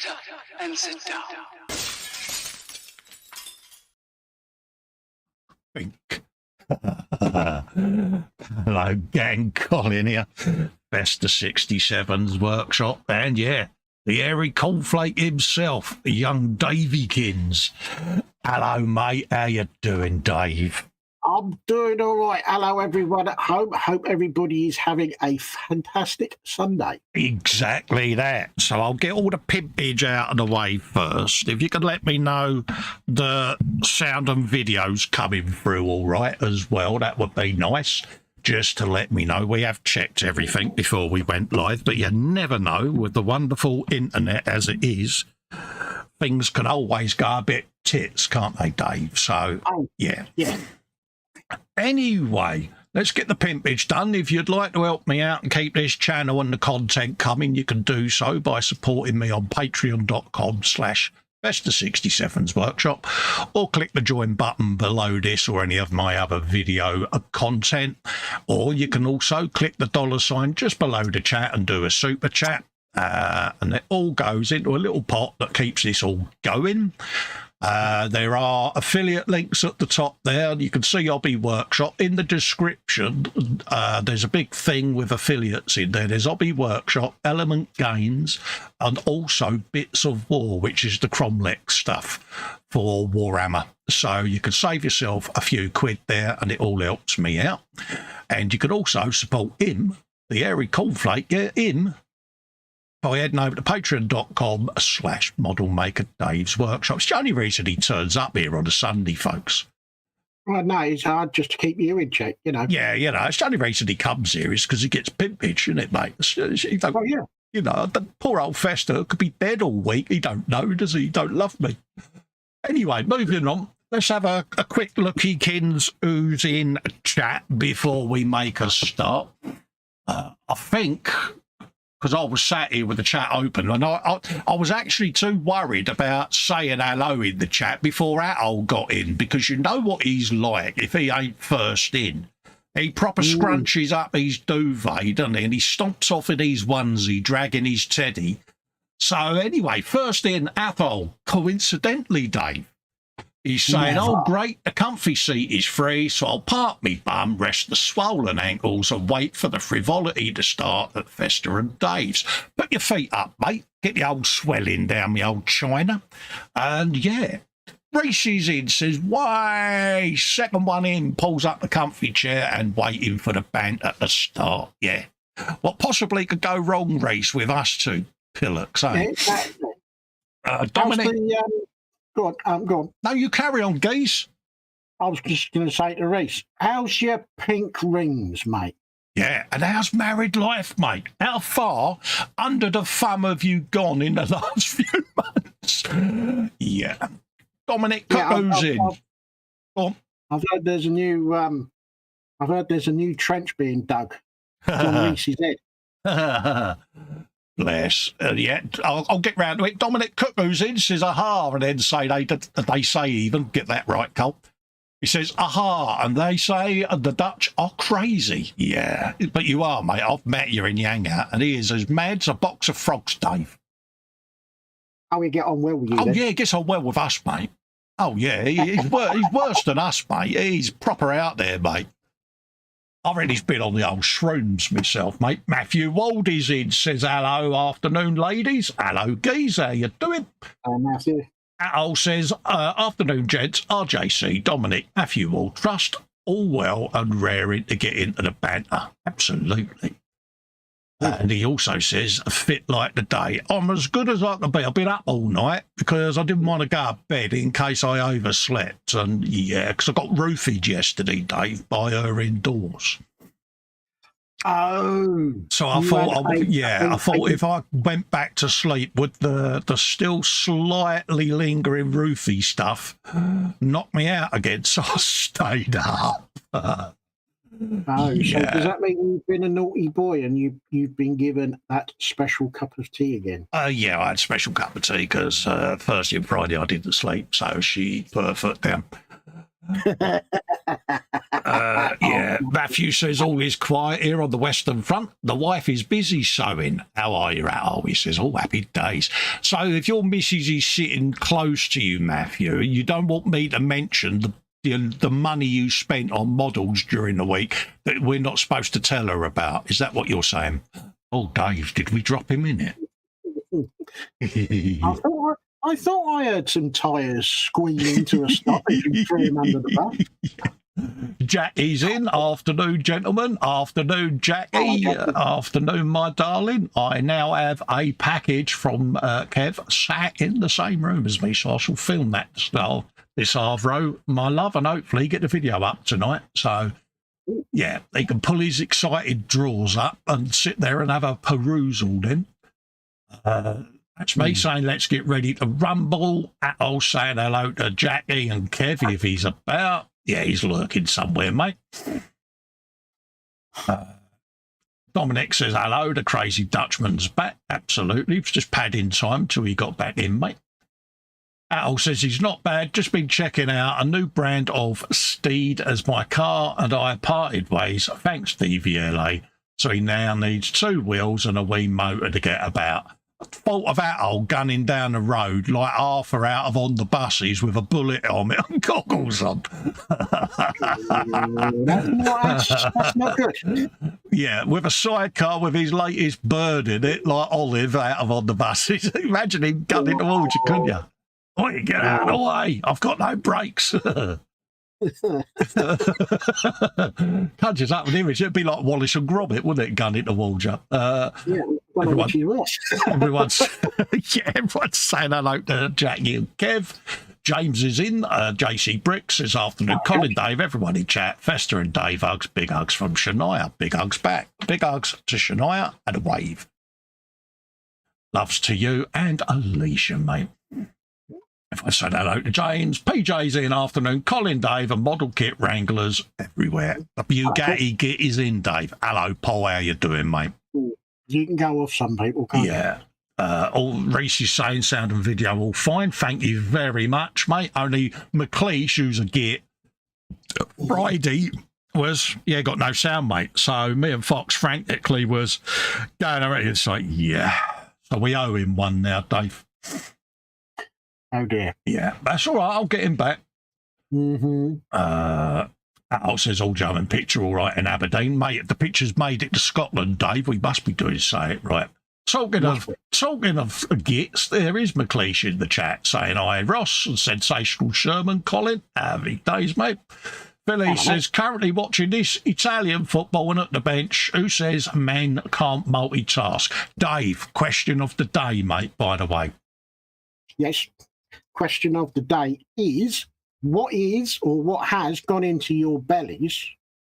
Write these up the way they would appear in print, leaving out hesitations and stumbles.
Shut up and sit down. Hello, gang. Colin here. Festa 67's workshop, and yeah, the hairy cornflake himself, young Davykins. Hello, mate. How you doing, Dave? I'm doing all right. Hello, everyone at home. Hope everybody is having a fantastic Sunday. Exactly that. So I'll get all the pimpage out of the way first. If you could let me know the sound and videos coming through all right as well, that would be nice. Just to let me know. We have checked everything before we went live, but you never know with the wonderful internet as it is. Things can always go a bit tits, can't they, Dave? So, yeah. Anyway, let's get the pimpage done. If you'd like to help me out and keep this channel and the content coming, you can do so by supporting me on patreon.com/Festa67's workshop, or click the join button below this or any of my other video content. Or you can also click the $ just below the chat and do a super chat. And it all goes into a little pot that keeps this all going. There are affiliate links at the top there. You can see Hobby Workshop. In the description, there's a big thing with affiliates in there. There's Hobby Workshop, Element Games, and also Bits of War, which is the Cromlech stuff for Warhammer. So you can save yourself a few quid there, and it all helps me out. And you can also support him, the hairy cornflake, him, by heading over to patreon.com/modelmaker Dave's workshop. It's the only reason he turns up here on a Sunday, folks. Well, no, it's hard just to keep you in check, you know. Yeah, you know, it's the only reason he comes here is because he gets pimpage, isn't it, mate? Oh, yeah. You know, the poor old Festa could be dead all week. He don't know, does he? He don't love me. Anyway, moving on. Let's have a quick looky, kins, who's in chat before we make a start. I think... because I was sat here with the chat open, and I was actually too worried about saying hello in the chat before Atol got in, because you know what he's like if he ain't first in. He proper scrunches up his duvet, doesn't he? And he stomps off in his onesie, dragging his teddy. So anyway, first in, Atol, coincidentally, Dave. He's saying, oh, great, the comfy seat is free, so I'll park me bum, rest the swollen ankles, and wait for the frivolity to start at Festa and Dave's. Put your feet up, mate. Get the old swelling down the old china. And, yeah, Reese's in, says, why? Second one in, pulls up the comfy chair and waiting for the banter to start. Yeah. What possibly could go wrong, Reese, with us two pillocks, eh? Exactly. Dominic... Go on. No, you carry on, geese. I was just going to say to Reese, how's your pink rings, mate? Yeah, and how's married life, mate? How far under the thumb have you gone in the last few months? Yeah. Dominic Cuckoo's in. Go on. I've heard there's a new trench being dug on Reese's head. Bless. Yeah, I'll get round to it. Dominic Cuckoo's in, says aha, and then say they say even, get that right, Cole. He says aha, and they say the Dutch are crazy. Yeah, but you are, mate. I've met you in Yanga, and he is as mad as a box of frogs, Dave. Oh, we get on well with you, Oh, then? yeah, he gets on well with us, mate. Oh, yeah, he's worse than us, mate. He's proper out there, mate. I reckon he's been on the old shrooms myself, mate. Matthew Wald is in, says hello, afternoon, ladies. Hello, geez, how you doing? Hello, Matthew. Atol says, afternoon, gents. RJC, Dominic, Matthew Wald, trust, all well and raring to get into the banter. Absolutely. And he also says, fit like the day. I'm as good as I can be. I've been up all night because I didn't want to go to bed in case I overslept. And yeah, because I got roofied yesterday, Dave, by her indoors. Oh. So I thought, I thought if I went back to sleep, would the still slightly lingering roofie stuff knock me out again? So I stayed up. Oh, yeah. So does that mean you've been a naughty boy and you've been given that special cup of tea again? Yeah, I had a special cup of tea because Thursday and Friday I didn't sleep, so she put her foot down. Yeah, Matthew says all is quiet here on the Western Front. The wife is busy sewing. How are you, Al? He says, all happy days. So if your missus is sitting close to you, Matthew, you don't want me to mention the money you spent on models during the week that we're not supposed to tell her about. Is that what you're saying? Oh, Dave, did we drop him in it? I thought I heard some tyres squeal into a stop as you threw him under the bus. Jackie's in. Afternoon, gentlemen. Afternoon, Jackie. Afternoon, my darling. I now have a package from Kev sat in the same room as me, so I shall film that this half-row, my love, and hopefully get the video up tonight. So, yeah, he can pull his excited drawers up and sit there and have a perusal then. That's me saying let's get ready to rumble. I'll saying hello to Jackie and Kev if he's about. Yeah, he's lurking somewhere, mate. Dominic says hello. The crazy Dutchman's back. Absolutely. It's just padding time till he got back in, mate. Al says he's not bad. Just been checking out a new brand of Steed as my car, and I parted ways. Thanks, DVLA. So he now needs 2 wheels and a wee motor to get about. Fault of Al gunning down the road like Arthur out of On the Buses with a bullet helmet and goggles on. That's not good. Yeah, with a sidecar with his latest bird in it, like Olive out of On the Buses. Imagine him gunning towards you, couldn't you? Oh, you get out of the way. I've got no brakes. Conjures up an image. It'd be like Wallace and Gromit, wouldn't it, gunning towards you? Everyone's saying hello to Jackie and Kev. James is in. JC Bricks this afternoon. Colin Dave, everyone in chat. Festa and Dave hugs. Big hugs from Shania. Big hugs back. Big hugs to Shania and a wave. Loves to you and Alicia, mate. If I say hello to James, PJ's in afternoon, Colin Dave and model kit wranglers everywhere. The Bugatti kit is in, Dave. Hello, Paul. How you doing, mate? You can go off some people, can't you? Yeah. All Reese is saying sound and video all fine. Thank you very much, mate. Only McLeish, who's a git, Friday was, got no sound, mate. So me and Fox frantically was going around. It's like, yeah. So we owe him one now, Dave. Oh, dear. Yeah, that's all right. I'll get him back. Mm-hmm. Al says, all German picture all right in Aberdeen. Mate, the picture's made it to Scotland, Dave. We must be doing say it right. Talking of gits, there is McLeish in the chat saying, hi, Ross, and sensational Sherman, Colin. Happy days, mate. Billy says, currently watching this Italian football and at the bench. Who says men can't multitask? Dave, question of the day, mate, by the way. Yes. Question of the day is, what has gone into your bellies?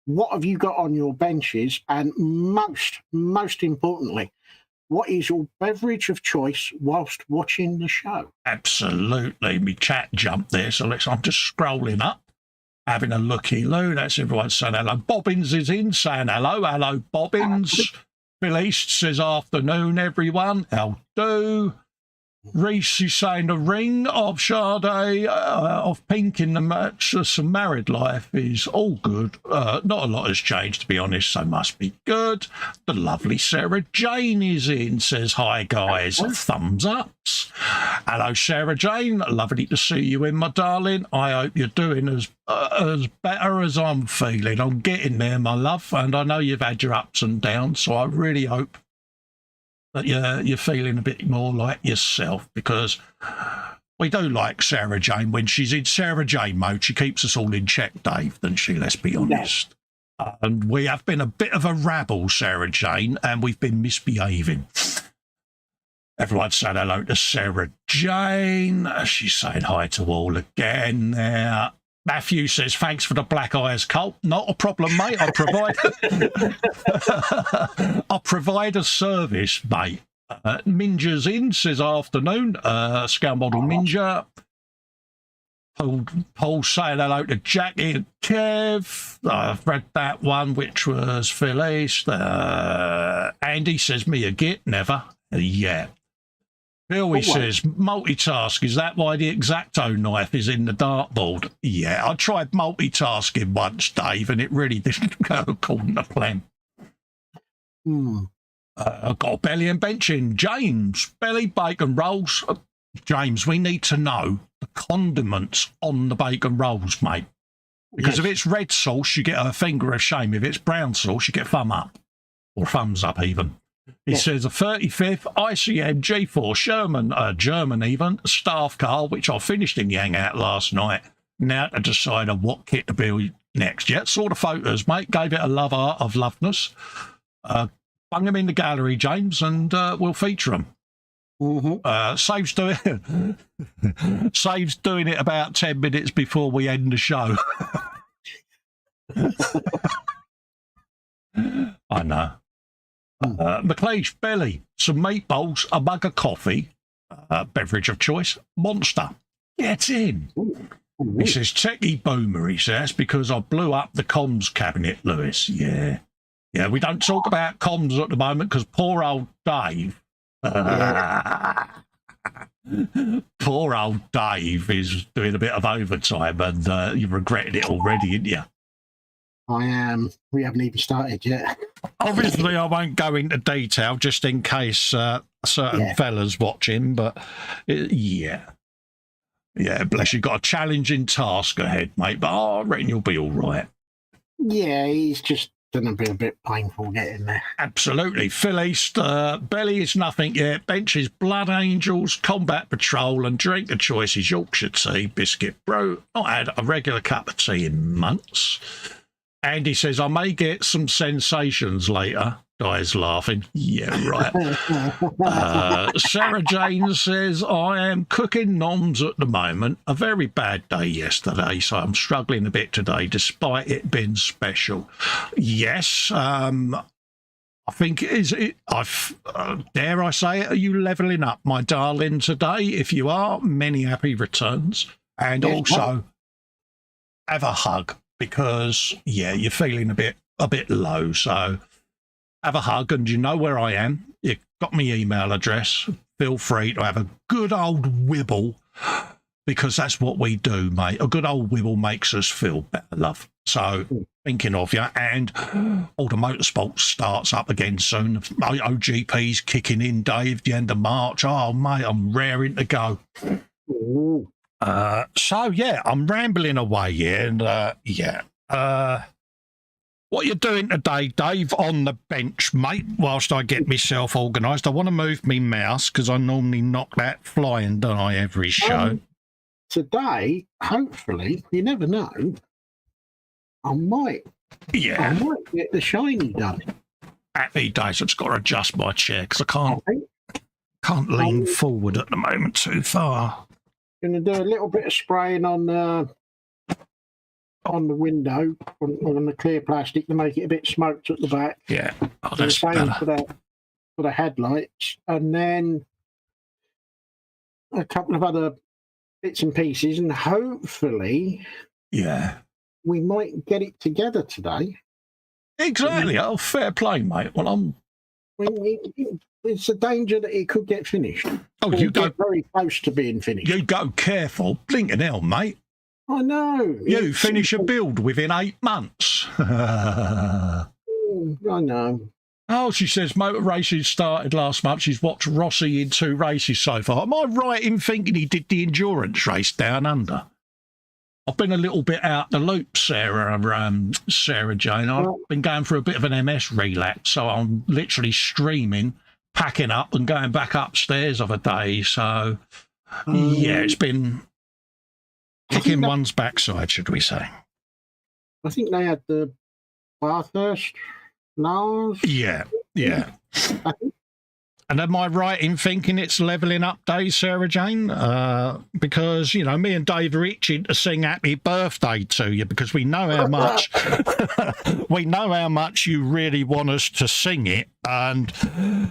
What have you got on your benches? And most importantly, what is your beverage of choice whilst watching the show? Absolutely. Me chat jumped there, so I'm just scrolling up, having a looky-loo. That's everyone saying hello. Bobbins is in, saying hello. Hello, Bobbins. Bill East says afternoon, everyone. How do? Reese is saying the ring of Sade of Pink in the match, some married life is all good. Not a lot has changed, to be honest, so must be good. The lovely Sarah Jane is in, says, hi, guys. Thumbs ups. Hello, Sarah Jane. Lovely to see you in, my darling. I hope you're doing as better as I'm feeling. I'm getting there, my love, and I know you've had your ups and downs, so I really hope that you're feeling a bit more like yourself, because we do like Sarah Jane. When she's in Sarah Jane mode, she keeps us all in check, Dave, doesn't she? Let's be honest. And we have been a bit of a rabble, Sarah Jane, and we've been misbehaving. Everyone said hello to Sarah Jane. She's saying hi to all again there. Matthew says, thanks for the black eyes, Colt. Not a problem, mate. I'll provide a service, mate. Minja's in, says afternoon. Scale model Minja. Paul saying hello to Jackie and Kev. I've read that one, which was Phil East. Andy says, me a git, never. Yeah. Bill, he says, multitask. Is that why the X-Acto knife is in the dartboard? Yeah, I tried multitasking once, Dave, and it really didn't go according to plan. I've got a belly and benching. James, belly, bacon rolls. James, we need to know the condiments on the bacon rolls, mate. Because if it's red sauce, you get a finger of shame. If it's brown sauce, you get thumb up. Or thumbs up, even. He says a 35th ICM G4 Sherman, German even, staff car, which I finished in the hangout last night. Now to decide on what kit to build next. Yeah, saw the photos, mate. Gave it a love art of loveness. Bung them in the gallery, James, and we'll feature them. Saves doing it about 10 minutes before we end the show. I know. McLeish belly, some meatballs, a mug of coffee, beverage of choice, Monster. Get in. He says, techie boomer, he says, because I blew up the comms cabinet, Lewis. Yeah, we don't talk about comms at the moment because poor old Dave. Poor old Dave is doing a bit of overtime and you've regretted it already, haven't you? I am. We haven't even started yet. Obviously, I won't go into detail just in case certain fellas watching, but yeah, bless you. Got a challenging task ahead, mate, but I reckon you'll be all right. Yeah, he's just going to be a bit painful getting there. Absolutely. Phil East, belly is nothing yet. Benches, Blood Angels, Combat Patrol, and drink of choice is Yorkshire tea, biscuit brew. Not had a regular cup of tea in months. Andy says, I may get some sensations later. Guy's laughing. Yeah, right. Sarah Jane says, I am cooking noms at the moment. A very bad day yesterday, so I'm struggling a bit today, despite it being special. Yes, I think dare I say it, are you levelling up, my darling, today? If you are, many happy returns. And also, have a hug. Because, you're feeling a bit low, so have a hug, and you know where I am. You've got my email address. Feel free to have a good old wibble, because that's what we do, mate. A good old wibble makes us feel better, love. So, thinking of you, and all the motorsport starts up again soon. OGP's kicking in, Dave, the end of March. Oh, mate, I'm raring to go. Ooh. I'm rambling away here, and what you doing today, Dave, on the bench, mate, whilst I get myself organised? I want to move me mouse because I normally knock that flying, don't I, every show? Today, hopefully, you never know, I might get the shiny done. Happy days. I've just got to adjust my chair because I can't lean forward at the moment too far. Going to do a little bit of spraying on the window, on the clear plastic to make it a bit smoked at the back. Yeah, that's better. For the headlights, and then a couple of other bits and pieces, and hopefully, we might get it together today. Exactly. Oh, fair play, mate. Well, it's a danger that it could get finished. Oh, you go very close to being finished. You go careful. Blinking hell, mate. I know. You finish a build within 8 months. I know. Oh, she says motor races started last month. She's watched Rossi in 2 races so far. Am I right in thinking he did the endurance race down under? I've been a little bit out the loop, Sarah Jane. I've been going through a bit of an MS relapse, so I'm literally streaming, packing up and going back upstairs of a day. So, it's been kicking one's backside, should we say. I think they had the Bathurst last. Yeah. And am I right in thinking it's levelling up day, Sarah Jane? Because, me and Dave are itching to sing happy birthday to you because we know how much you really want us to sing it. And,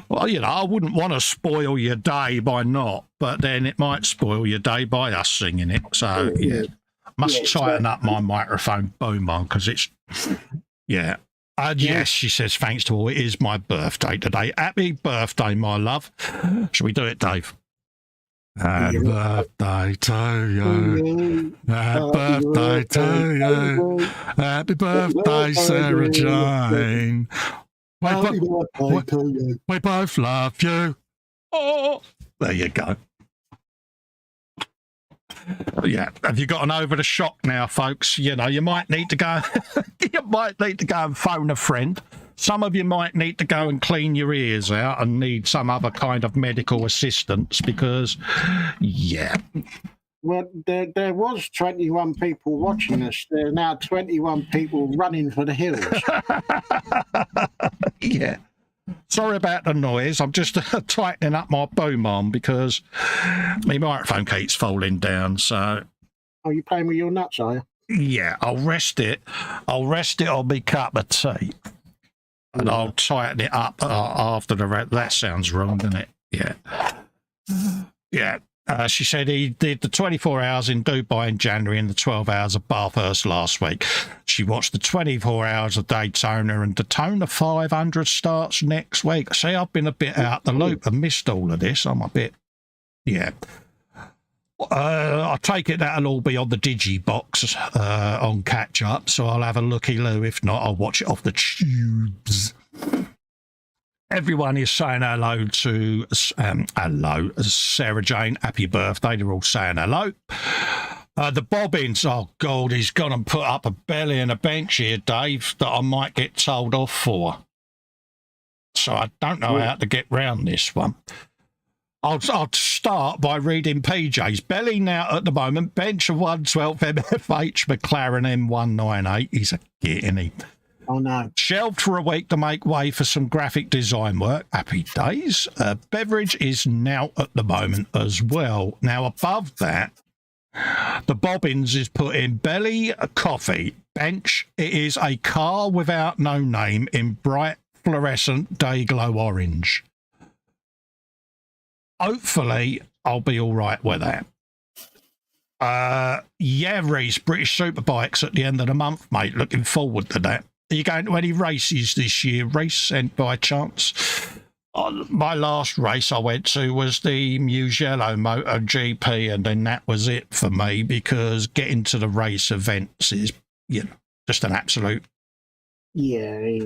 I wouldn't want to spoil your day by not, but then it might spoil your day by us singing it. So, must tighten up my microphone boom on because it's, yes, she says, thanks to all. It is my birthday today. Happy birthday, my love. Shall we do it, Dave? Happy birthday to you. Happy birthday to you. Happy birthday, Sarah Jane. Happy birthday to you. We both love you. Oh, there you go. Yeah, have you gotten over the shock now, folks? You know, you might need to go. You might need to go and phone a friend. Some of you might need to go and clean your ears out and need some other kind of medical assistance because, yeah. Well, there was 21 people watching us. There are now 21 people running for the hills. Yeah. Sorry about the noise. I'm just tightening up my boom arm because my microphone keeps falling down. So, are you playing with your nuts, are you? Yeah, I'll rest it on my cup of tea. And I'll tighten it up after the rest. That sounds wrong, doesn't it? Yeah. Yeah. She said he did the 24 hours in Dubai in January and the 12 hours of Bathurst last week. She watched the 24 hours of Daytona, and Daytona 500 starts next week. See, I've been a bit out the loop and missed all of this. I'm a bit, yeah. I take it that'll all be on the Digibox on catch up, so I'll have a looky-loo. If not, I'll watch it off the tubes. Everyone is saying hello to Sarah Jane. Happy birthday. They're all saying hello. The Bobbins, oh God, he's gone and put up a belly and a bench here, Dave, that I might get told off for. So I don't know how to get round this one. I'll start by reading PJ's. Belly now at the moment, bench of 112 MFH McLaren M198. He's a git, isn't he? Oh, no. Shelved for a week to make way for some graphic design work. Happy days. Beverage is now at the moment as well. Now, above that, the Bobbins is put in belly, coffee, bench. It is a car without no name in bright fluorescent day glow orange. Hopefully, I'll be all right with that. Yeah, Reese, British Superbikes at the end of the month, mate. Looking forward to that. Are you going to any races this year, Reese, and by chance? My last race I went to was the Mugello MotoGP, and then that was it for me because getting to the race events is, you know, just an absolute. Yeah,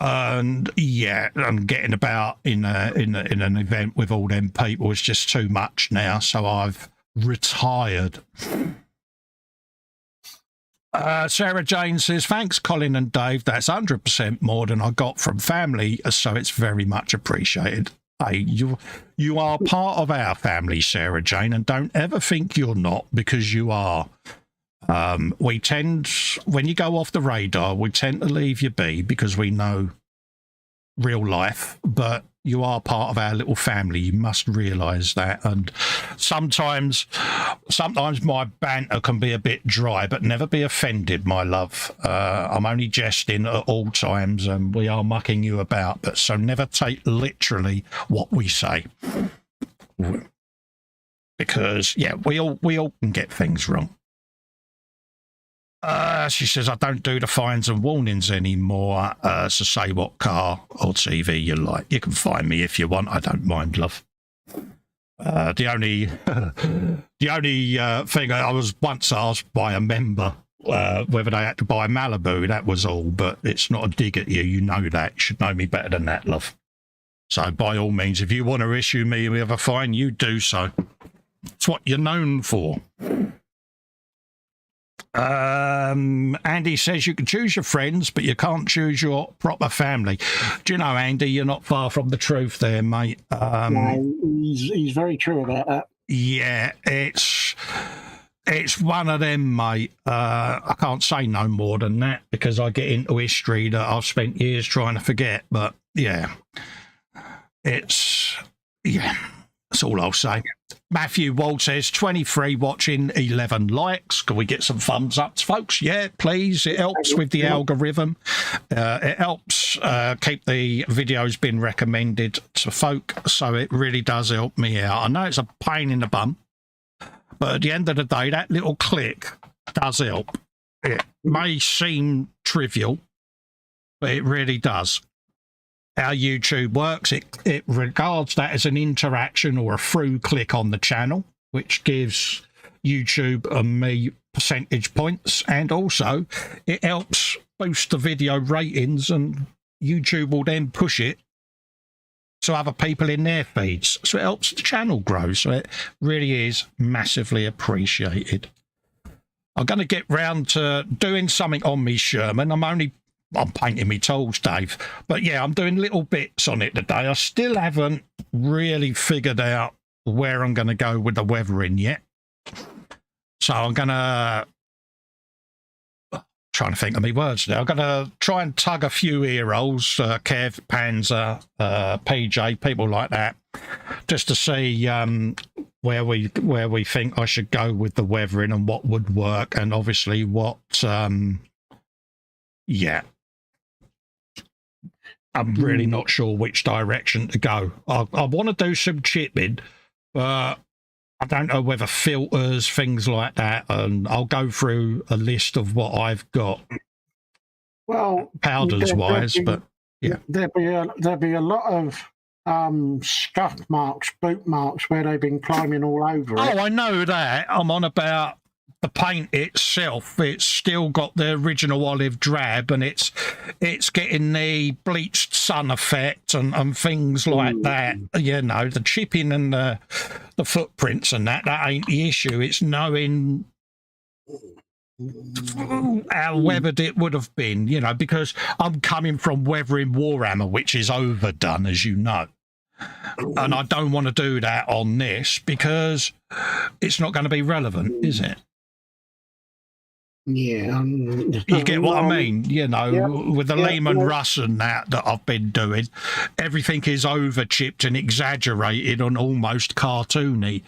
and getting about in an event with all them people is just too much now. So I've retired. Sarah Jane says, thanks, Colin and Dave. That's 100% more than I got from family, so it's very much appreciated. Hey, you are part of our family, Sarah Jane, and don't ever think you're not, because you are. We tend, when you go off the radar, we tend to leave you be because we know real life, but you are part of our little family. You must realise that. And sometimes my banter can be a bit dry, but never be offended, my love. I'm only jesting at all times, and we are mucking you about, but so never take literally what we say. Because, yeah, we all can get things wrong. She says, I don't do the fines and warnings anymore, so say what car or TV you like. You can find me if you want. I don't mind, love. The only thing I was once asked by a member whether they had to buy Malibu, that was all, but it's not a dig at you. You know that. You should know me better than that, love. So by all means, if you want to issue me with a fine, you do so. It's what you're known for. Andy says you can choose your friends, but you can't choose your proper family. Do you know, Andy, you're not far from the truth there, mate. No, he's very true about that. Yeah, it's one of them, mate. I can't say no more than that because I get into history that I've spent years trying to forget. But yeah, that's all I'll say. Matthew Wall says 23 watching, 11 likes. Can we get some thumbs ups, folks? Yeah, please. It helps with the algorithm. It helps keep the videos being recommended to folk, so it really does help me out. I know it's a pain in the bum, but at the end of the day, that little click does help. It may seem trivial, but it really does. How YouTube works, it regards that as an interaction or a through click on the channel. which gives YouTube and me percentage points, and also it helps boost the video ratings, and YouTube will then push it to other people in their feeds, so it helps the channel grow. So it really is massively appreciated. I'm going to get round to doing something on me Sherman. I'm painting me tools, Dave, but yeah, I'm doing little bits on it today. I still haven't really figured out where I'm going to go with the weathering yet, so I'm going to trying to think of me words now. I'm going to try and tug a few ear holes, Kev, Panzer, PJ, people like that, just to see where we think I should go with the weathering and what would work, and obviously what, yeah. I'm really not sure which direction to go. I want to do some chipping, but I don't know whether filters, things like that, and I'll go through a list of what I've got. Well, powders-wise, but yeah. There'll be a lot of scuff marks, boot marks, where they've been climbing all over it. Oh, I know that. I'm on about the paint itself. It's still got the original olive drab, and it's getting the bleached sun effect and things like that. You know, the chipping and the footprints and that ain't the issue. It's knowing how weathered it would have been, you know, because I'm coming from weathering Warhammer, which is overdone, as you know. And I don't want to do that on this because it's not going to be relevant, is it? Yeah, you get what I mean. You know, with the Lehman Russ and that I've been doing, everything is over chipped and exaggerated and almost cartoony,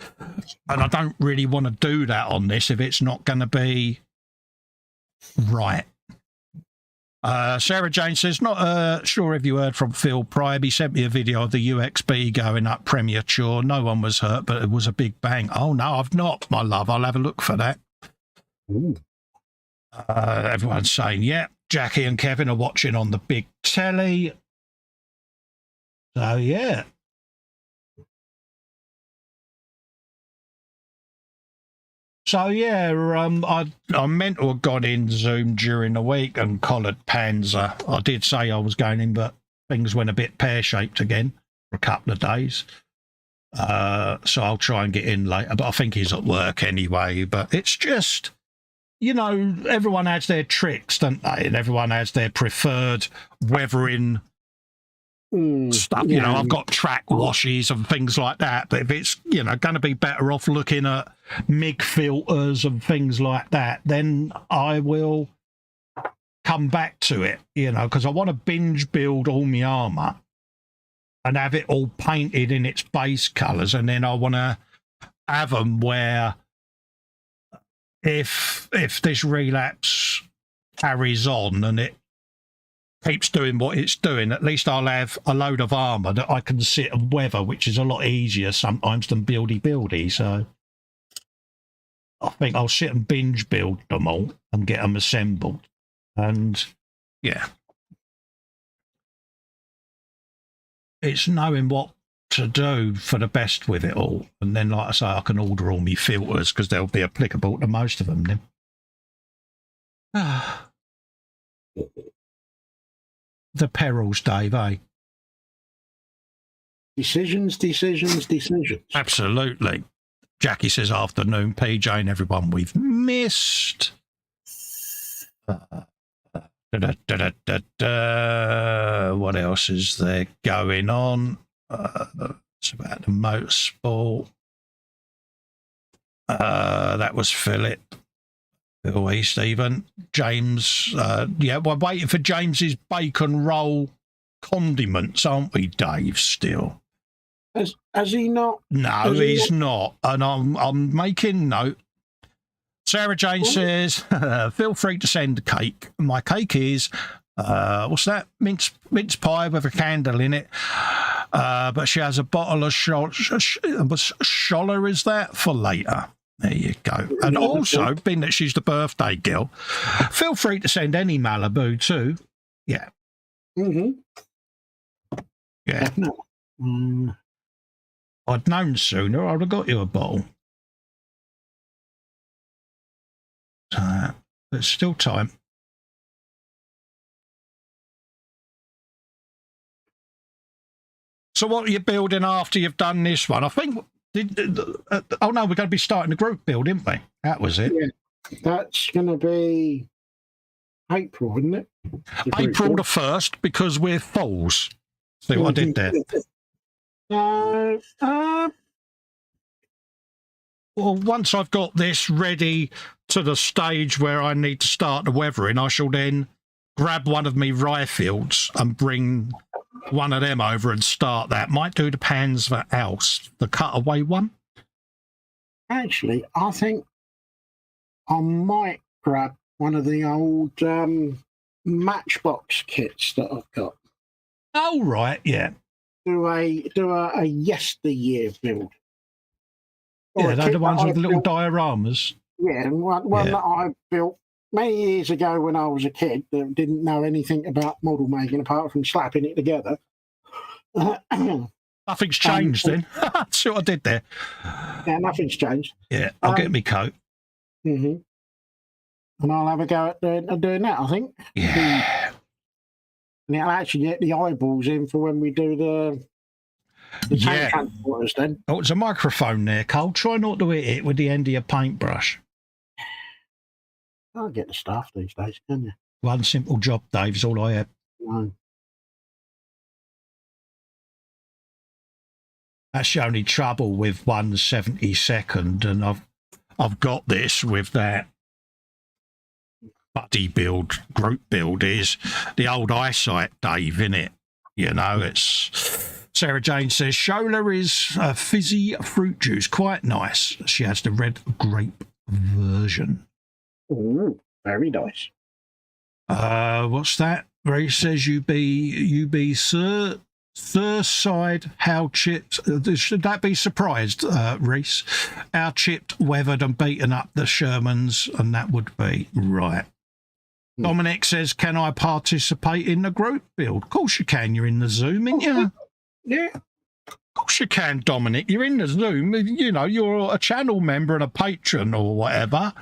and I don't really want to do that on this if it's not going to be right. Sarah Jane says, not sure if you heard from Phil Pribe. He sent me a video of the UXB going up premature. No one was hurt, but it was a big bang. Oh no, I've not, my love. I'll have a look for that. Ooh. Everyone's saying, yeah, Jackie and Kevin are watching on the big telly. So, yeah. So, yeah, I meant to have gone in Zoom during the week and collared Panzer. I did say I was going in, but things went a bit pear-shaped again for a couple of days. So I'll try and get in later, but I think he's at work anyway. But it's just, you know, everyone has their tricks, don't they? And everyone has their preferred weathering stuff. You know, I've got track washes and things like that. But if it's, you know, going to be better off looking at MIG filters and things like that, then I will come back to it, you know, because I want to binge build all my armour and have it all painted in its base colours. And then I want to have them where if this relapse carries on and it keeps doing what it's doing, at least I'll have a load of armour that I can sit and weather, which is a lot easier sometimes than buildy. So I think I'll sit and binge build them all and get them assembled. And yeah, it's knowing what to do for the best with it all. And then, like I say, I can order all my filters because they'll be applicable to most of them then. The perils, Dave, eh? Decisions. Absolutely. Jackie says, afternoon, PJ and everyone we've missed. What else is there going on? It's about the motorsport. That was Philip. Away, Stephen. James. Yeah, we're waiting for James's bacon roll condiments, aren't we, Dave? Still. Has he not? No, he's not. And I'm making note. Sarah Jane says, feel free to send a cake. My cake is, what's that? Mince pie with a candle in it. But she has a bottle of Scholler, is that, for later? There you go. And also, being that she's the birthday girl, feel free to send any Malibu too. Yeah. Mm-hmm. Yeah. I'd known sooner, I'd have got you a bottle. So there's still time. So what are you building after you've done this one? I think, oh no, we're going to be starting the group build, aren't we? That was it. Yeah, that's going to be April, isn't it? April the 1st, because we're fools. See what I did there? Well, once I've got this ready to the stage where I need to start the weathering, I shall then grab one of me rye fields and bring one of them over and start that. Might do the pans for else, the cutaway one. Actually, I think I might grab one of the old Matchbox kits that I've got. Oh, right, yeah. Do a yesteryear build. Yeah, they're the ones with the little dioramas. Yeah, one that I built many years ago when I was a kid that didn't know anything about model making apart from slapping it together. Nothing's changed then. See what I did there? Yeah, nothing's changed. Yeah, I'll get me coat. Mm-hmm. And I'll have a go at doing that, I think. Yeah. And it'll actually get the eyeballs in for when we do the tank transporters then. Oh, it's a microphone there, Cole. Try not to hit it with the end of your paintbrush. Can't get the stuff these days, can you? One simple job, Dave, is all I have. No. That's the only trouble with 1/72, and I've got this with that buddy build, group build, is the old eyesight, Dave, innit? You know, it's... Sarah Jane says, Shola is a fizzy fruit juice. Quite nice. She has the red grape version. Ooh, very nice. What's that? Ray says, you be sir side, how chipped. Should that be surprised, Reese? How chipped, weathered and beaten up the Shermans, and that would be right. Dominic says, can I participate in the group build? Of course you can. You're in the Zoom, ain't you? Yeah. Of course you can, Dominic. You're in the Zoom. You know, you're a channel member and a patron or whatever.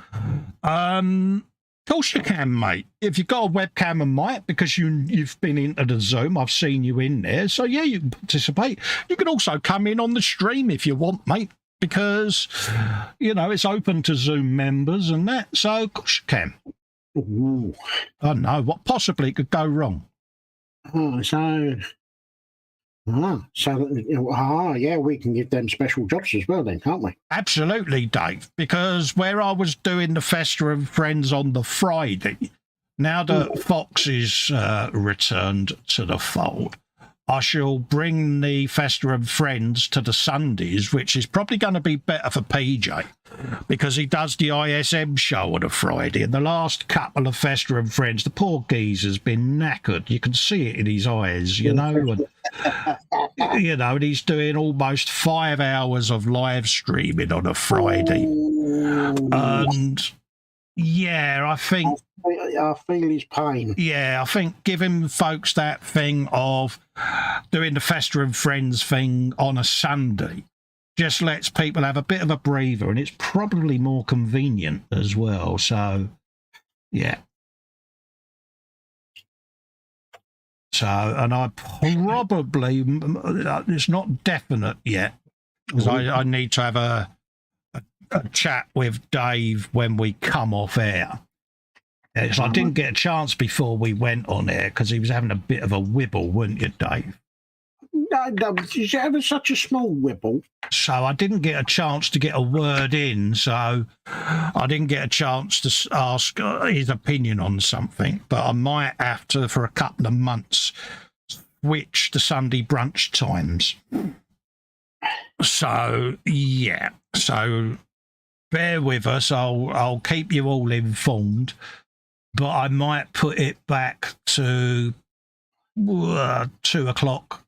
Of course you can, mate. If you've got a webcam and mic, because you've been into the Zoom, I've seen you in there. So, yeah, you can participate. You can also come in on the stream if you want, mate, because, you know, it's open to Zoom members and that. So, of course you can. Ooh. I don't know. What possibly could go wrong? Yeah, we can give them special jobs as well then, can't we? Absolutely, Dave, because where I was doing the Festa and Friends on the Friday, now that Fox is returned to the fold, I shall bring the Festa and Friends to the Sundays, which is probably going to be better for PJ, because he does the ISM show on a Friday, and the last couple of Festa and Friends, the poor geezer's been knackered. You can see it in his eyes, you know, and, you know, and he's doing almost 5 hours of live streaming on a Friday. And, yeah, I think... I feel his pain. Yeah, I think giving folks that thing of doing the Festa and Friends thing on a Sunday just lets people have a bit of a breather, and it's probably more convenient as well. So, yeah. So, and I probably, it's not definite yet, because I need to have a chat with Dave when we come off air. Yes, I didn't get a chance before we went on air because he was having a bit of a wibble, weren't you, Dave? No, he's having such a small wibble. So I didn't get a chance to get a word in, so I didn't get a chance to ask his opinion on something. But I might have to, for a couple of months, switch the Sunday brunch times. So, yeah. So bear with us. I'll keep you all informed. But I might put it back to 2 o'clock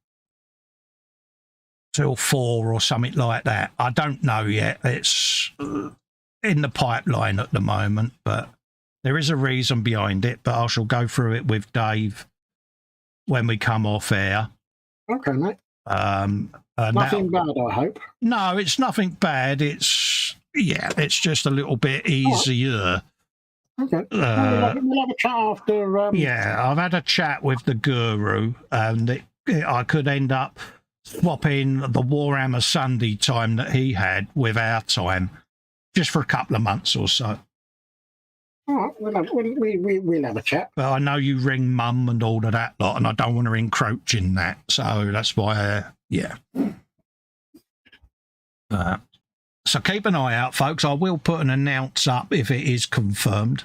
till 4 or something like that. I don't know yet. It's in the pipeline at the moment, but there is a reason behind it. But I shall go through it with Dave when we come off air. Okay, mate. Nothing bad, I hope. No, it's nothing bad. It's just a little bit easier Okay. We'll have a chat after. Yeah, I've had a chat with the guru, and I could end up swapping the Warhammer Sunday time that he had with our time, just for a couple of months or so. All right, we'll have a chat. But I know you ring mum and all of that lot, and I don't want to encroach in that, so that's why, yeah. So keep an eye out, folks. I will put an announce up if it is confirmed.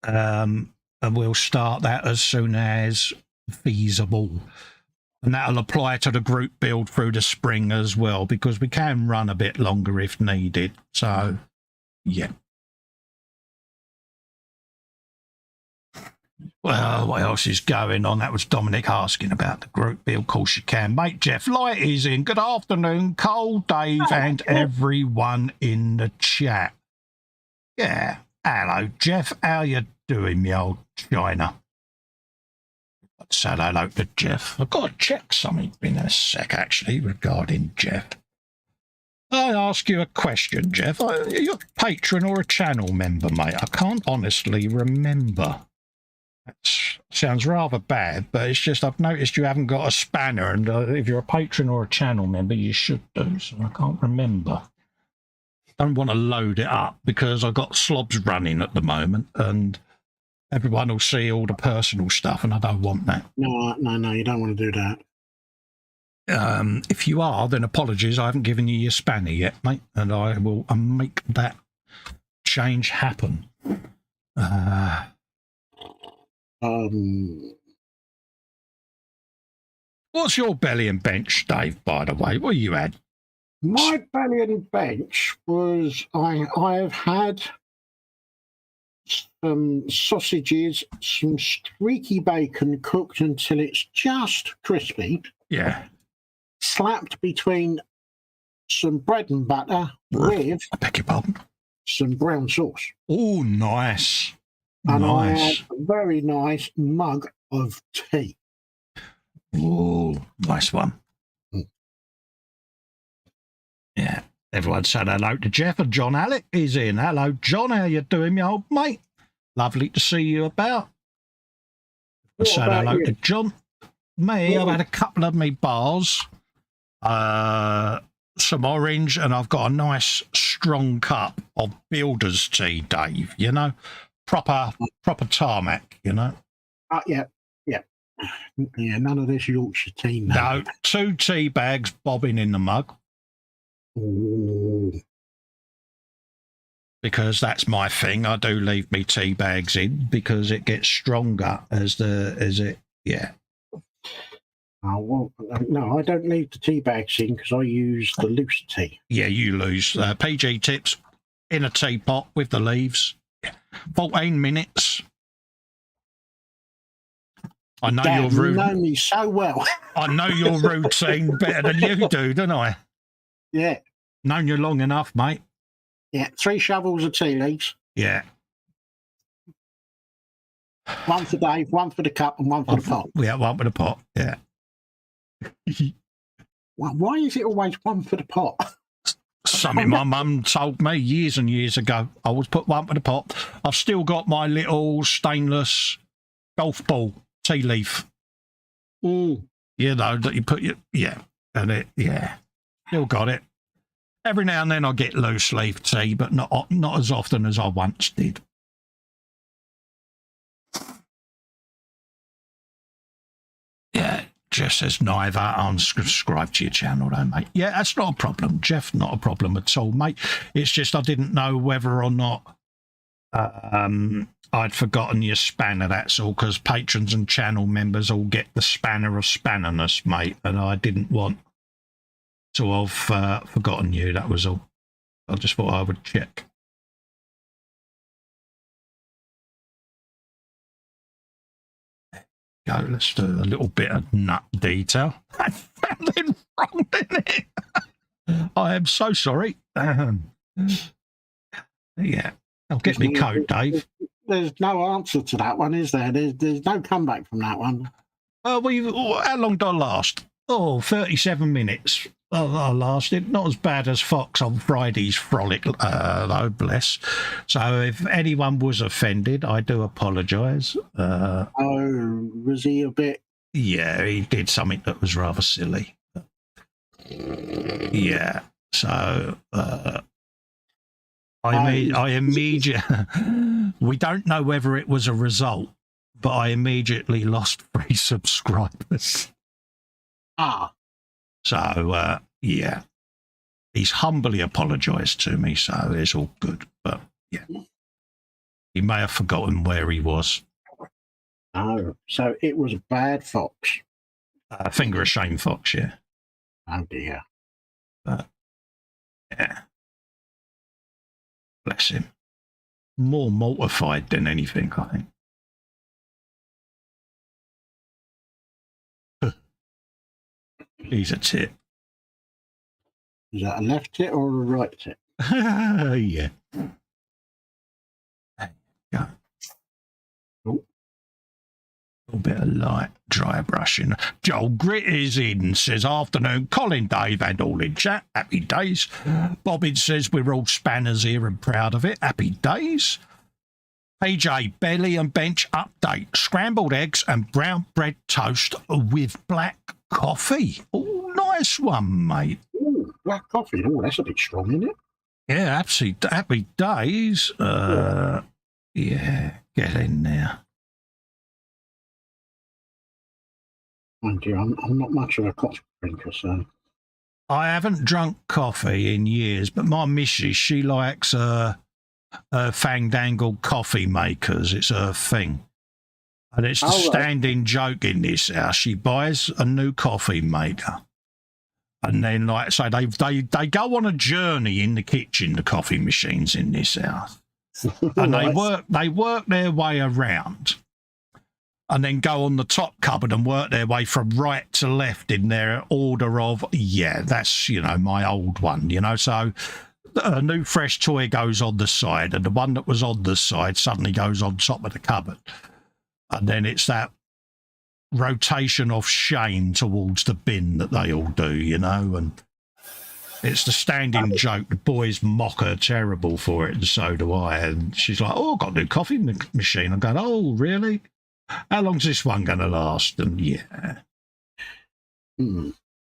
And we'll start that as soon as feasible. And that'll apply to the group build through the spring as well, because we can run a bit longer if needed. So, yeah. Well, what else is going on? That was Dominic asking about the group build. Of course you can. Mate Jeff Light is in. Good afternoon, Colin Dave, and everyone in the chat. Yeah. Hello, Jeff. How you doing, me old China? Let's say hello to Jeff. I've got to check something in a sec, actually, regarding Jeff. I ask you a question, Jeff. Are you a patron or a channel member, mate? I can't honestly remember. That sounds rather bad, but it's just I've noticed you haven't got a spanner, and if you're a patron or a channel member, you should do, so I can't remember. Don't want to load it up because I've got slobs running at the moment, and everyone will see all the personal stuff, and I don't want that. No, you don't want to do that. If you are, then apologies. I haven't given you your spanner yet, mate, and I will make that change happen. What's your belly and bench, Dave, by the way? What you had? My belly and bench was I have had some sausages, some streaky bacon cooked until it's just crispy. Yeah. Slapped between some bread and butter with, I beg your pardon, some brown sauce. Oh, nice. And nice. I had a very nice mug of tea. Oh, nice one. Yeah. Everyone said hello to Jeff, and John Alec is in. Hello, John. How you doing, my old mate? Lovely to see you about. I said hello to John. Me, I've had a couple of me bars, some orange, and I've got a nice strong cup of builder's tea, Dave. You know, proper tarmac, you know. Yeah. None of this Yorkshire tea. No, 2 tea bags bobbing in the mug. Ooh. Because that's my thing. I do leave me tea bags in because it gets stronger as it. Yeah. Oh, well, no, I don't leave the tea bags in because I use the loose tea. Yeah, you lose. PG tips in a teapot with the leaves. 14 minutes. I know your routine. You know me so well. I know your routine better than you do, don't I? Yeah. Known you long enough, mate. Yeah, 3 shovels of tea leaves. Yeah. 1 for Dave, 1 for the cup, and 1 for the pot. Yeah, 1 for the pot. Yeah. Well, why is it always 1 for the pot? Something my mum told me years and years ago. I always put 1 for the pot. I've still got my little stainless golf ball tea leaf. Mm. You know, that you put your, yeah, and it, yeah, still got it. Every now and then I get loose leaf tea, but not as often as I once did. Yeah, Jeff says neither. Unsubscribe to your channel, though, mate. Yeah, that's not a problem, Jeff. Not a problem at all, mate. It's just I didn't know whether or not I'd forgotten your spanner, that's all, because patrons and channel members all get the spanner of spannerness, mate, and I didn't want to have forgotten you, that was all. I just thought I would check. Go, let's do a little bit of nut detail. That's sounded wrong, didn't it? I am so sorry. Yeah. I'll get me coat, Dave. There's no answer to that one, is there? There's no comeback from that one. How long did I last? 37 minutes. I lasted. Not as bad as Fox on Friday's frolic, though, bless. So if anyone was offended, I do apologise. Was he a bit? Yeah, he did something that was rather silly. Yeah, so I immediately. We don't know whether it was a result, but I immediately lost 3 subscribers. So, yeah, he's humbly apologised to me, so it's all good. But, yeah, he may have forgotten where he was. Oh, so it was a bad Fox. Finger of shame Fox, yeah. Oh, dear. But, yeah. Bless him. More mortified than anything, I think. He's a tit. Is that a left tit or a right tit? Yeah. There you go. Oh. A little bit of light, dry brushing. Joel Grit is in, says, afternoon, Colin Dave and all in chat. Happy days. Bobbin says, we're all spanners here and proud of it. Happy days. PJ, belly and bench update. Scrambled eggs and brown bread toast with black coffee. Oh, nice one, mate. Ooh, black coffee. Oh, that's a bit strong, isn't it? Yeah, absolutely. Happy days. Yeah, get in there. Oh dear, I'm not much of a coffee drinker, so. I haven't drunk coffee in years, but my missus, she likes fandangled coffee makers. It's her thing. And it's the standing joke in this house. She buys a new coffee maker. And then, like I say, they go on a journey in the kitchen, the coffee machines in this house. And they work their way around. And then go on the top cupboard and work their way from right to left in their order of, yeah, that's, my old one, So a new fresh toy goes on the side, and the one that was on the side suddenly goes on top of the cupboard. And then it's that rotation of shame towards the bin that they all do, and it's the standing joke. The boys mock her terrible for it, and so do I. And she's like, oh, I've got a new coffee machine. I'm going, oh, really? How long's this one going to last? And yeah.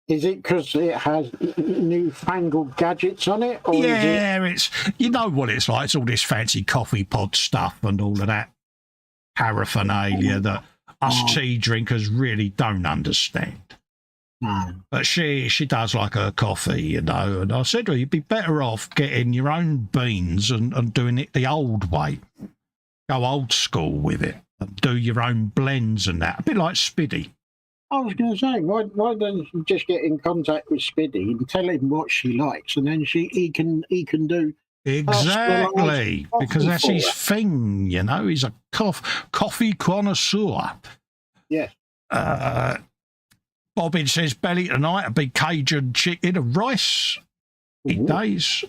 Is it because it has newfangled gadgets on it? Or yeah, it's, you know what it's like. It's all this fancy coffee pod stuff and all of that paraphernalia that us tea drinkers really don't understand. But she does like her coffee, And I said to her, you'd be better off getting your own beans and doing it the old way. Go old school with it. And do your own blends and that. A bit like Spiddy. I was going to say, why don't you just get in contact with Spiddy and tell him what she likes, and then he can do exactly, because that's his thing. He's a coffee connoisseur. Yeah. Bobbin says belly tonight a big Cajun chicken and rice. Days.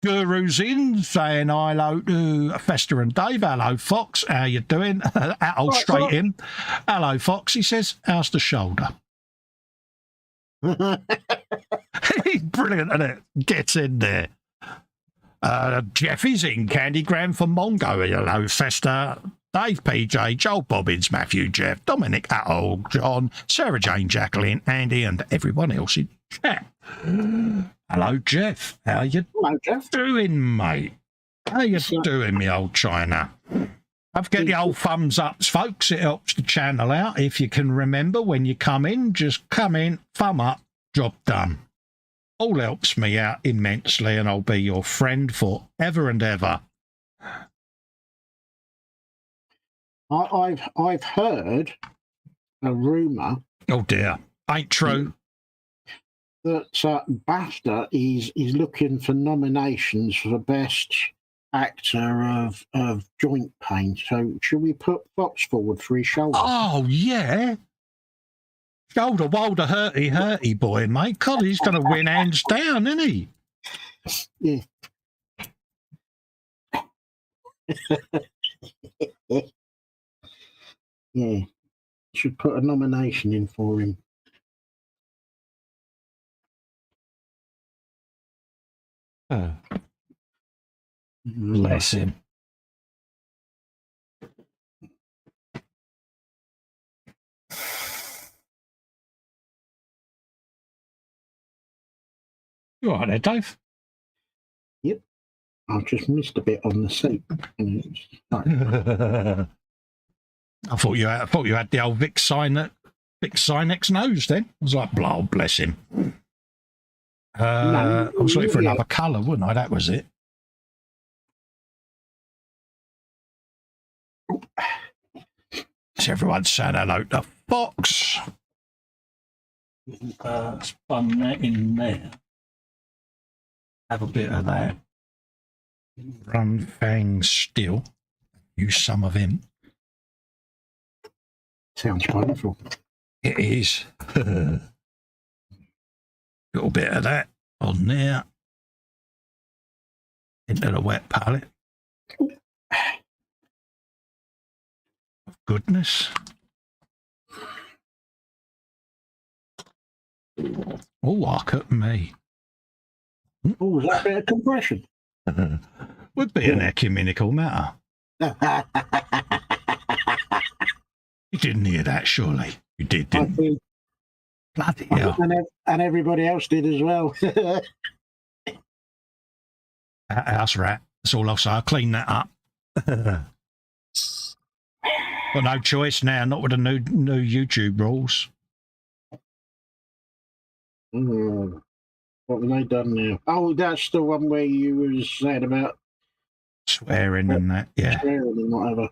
Guru's in saying hello to Festa and Dave. Hello, Fox. How you doing? Straight in. Hello, Fox. He says, how's the shoulder? Brilliant, isn't it? Gets in there. Jeff is in. Candygram for Mongo. Hello, Festa. Dave, PJ, Joel, Bobbins, Matthew, Jeff, Dominic, Atol, John, Sarah Jane, Jacqueline, Andy, and everyone else in chat. Hello, Jeff. How you doing, mate? How you doing, me old China? Don't forget the old thumbs ups, folks. It helps the channel out. If you can remember when you come in, just come in, thumb up, job done. All helps me out immensely, and I'll be your friend forever and ever. I've heard a rumour. Oh dear, ain't true. That BAFTA is looking for nominations for best actor of joint pain. So should we put Fox forward for his shoulder? Oh yeah. Shoulder Wilder hurty boy, mate. God, he's going to win hands down, isn't he? Yeah. Yeah. Should put a nomination in for him. Bless him. You all right there, Dave? Yep. I've just missed a bit on the seat. I thought you had the old Vic Sinex nose then. I was like, blah, bless him. No, I was looking for another colour, wasn't I? That was it. So everyone's saying hello to Fox. Spun that in there. Have a bit of that. Run Fang still. Use some of him. Sounds wonderful. It is. Little bit of that on there. Into the wet palette. Goodness. Oh, look at me. Oh, was that a bit of compression? Would be an ecumenical matter. You didn't hear that, surely. You did, didn't you? Bloody hell. And everybody else did as well. House rat. That's all I'll say. I'll clean that up. Got no choice now, not with the new YouTube rules. What have they done now? Oh, that's the one where you was saying about swearing and that, yeah. Swearing and whatever.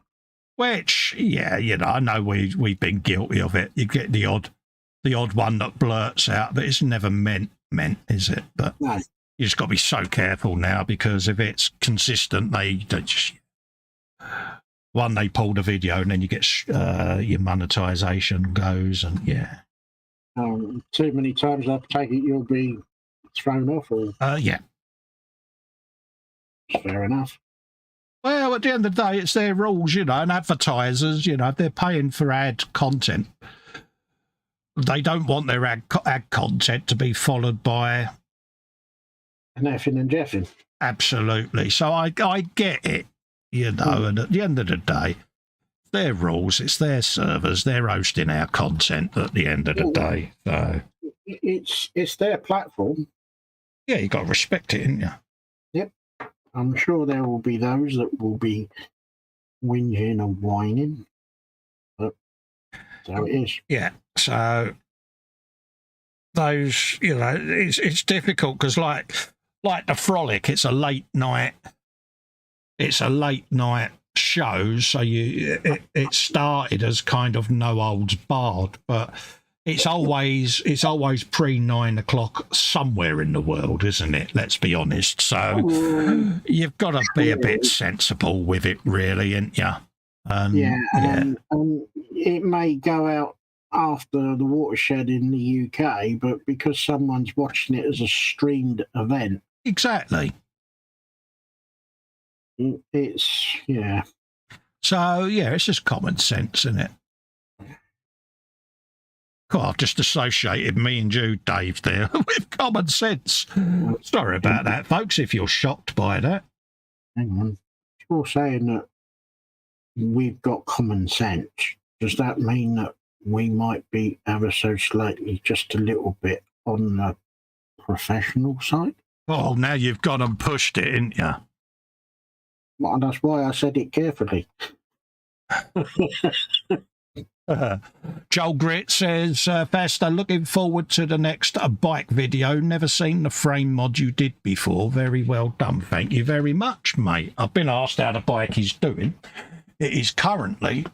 Which, yeah, you know, I know we've been guilty of it. You get the odd one that blurts out, but it's never meant, is it? But no. You just got to be so careful now, because if it's consistent, they just they pull the video and then you get your monetization goes, and yeah. Too many times, I take it you'll be thrown off, or yeah. Fair enough. Well, at the end of the day, it's their rules, you know, and advertisers, you know, if they're paying for ad content, they don't want their ad content to be followed by an effing and jeffing. Absolutely. So I get it, you know, and at the end of the day, their rules, it's their servers, they're hosting our content at the end of the day. So it's their platform. Yeah, you got to respect it, ain't you? Yep. I'm sure there will be those that will be whinging and whining, but so it is. Yeah. So those, you know, it's difficult because like the Frolic, it's a late night show, so it started as kind of no holds barred, but it's always pre 9 o'clock somewhere in the world, isn't it? Let's be honest. So you've got to be a bit sensible with it, really, ain't you? And it may go out after the watershed in the UK, but because someone's watching it as a streamed event. Exactly. It's, yeah. So, yeah, it's just common sense, isn't it? Cool, I've just associated me and you, Dave, there with common sense. Sorry about that, folks, if you're shocked by that. Hang on. You're saying that we've got common sense. Does that mean that we might be ever so slightly just a little bit on the professional side? Oh, now you've gone and pushed it, ain't you? Well, that's why I said it carefully. Joel Grit says, Festa, looking forward to the next bike video. Never seen the frame mod you did before. Very well done. Thank you very much, mate. I've been asked how the bike is doing. It is currently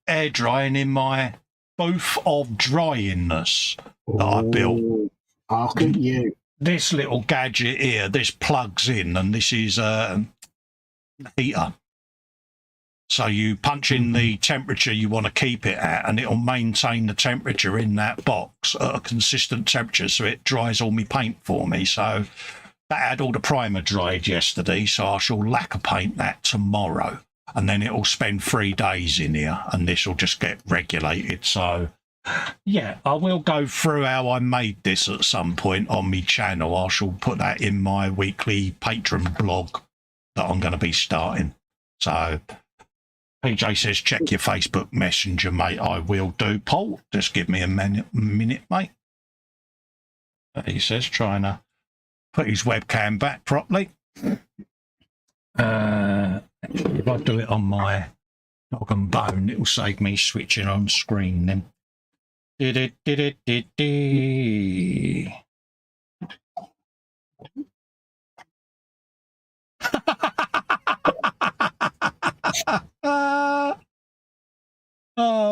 air drying in my booth of dryingness that I built. Look at you. This little gadget here, this plugs in, and this is a heater. So you punch in the temperature you want to keep it at, and it'll maintain the temperature in that box at a consistent temperature, so it dries all my paint for me. So that had all the primer dried yesterday, so I shall lacquer paint that tomorrow, and then it'll spend 3 days in here, and this will just get regulated. So Yeah, I will go through how I made this at some point on my channel. I shall put that in my weekly Patreon blog that I'm going to be starting. So PJ says, check your Facebook Messenger, mate. I will do, Paul. Just give me a minute, mate. He says, trying to put his webcam back properly. If I do it on my dog and bone, it'll save me switching on screen then. Oh,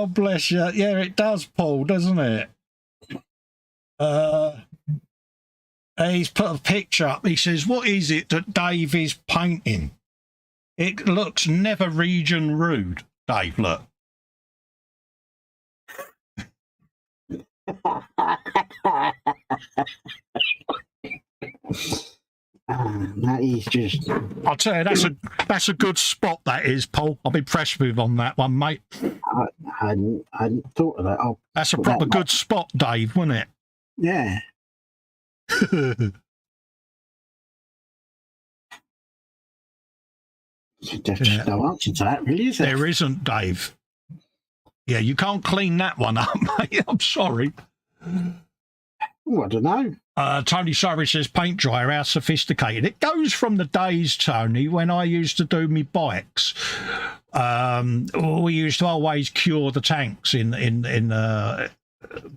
bless you. Yeah, it does, Paul, doesn't it? He's put a picture up. He says, what is it that Dave is painting? It looks never region rude. Dave, look. That is just... I'll tell you, that's a good spot, that is, Paul. I'll be impressed with on that one, mate. I hadn't thought of that. That's a proper good spot, Dave, wasn't it? Yeah. There's no answer to that, really, is there? There isn't, Dave. Yeah, you can't clean that one up, mate. I'm sorry. Oh, I don't know. Tony Surrey says, paint dryer, how sophisticated. It goes from the days, Tony, when I used to do me bikes. We used to always cure the tanks in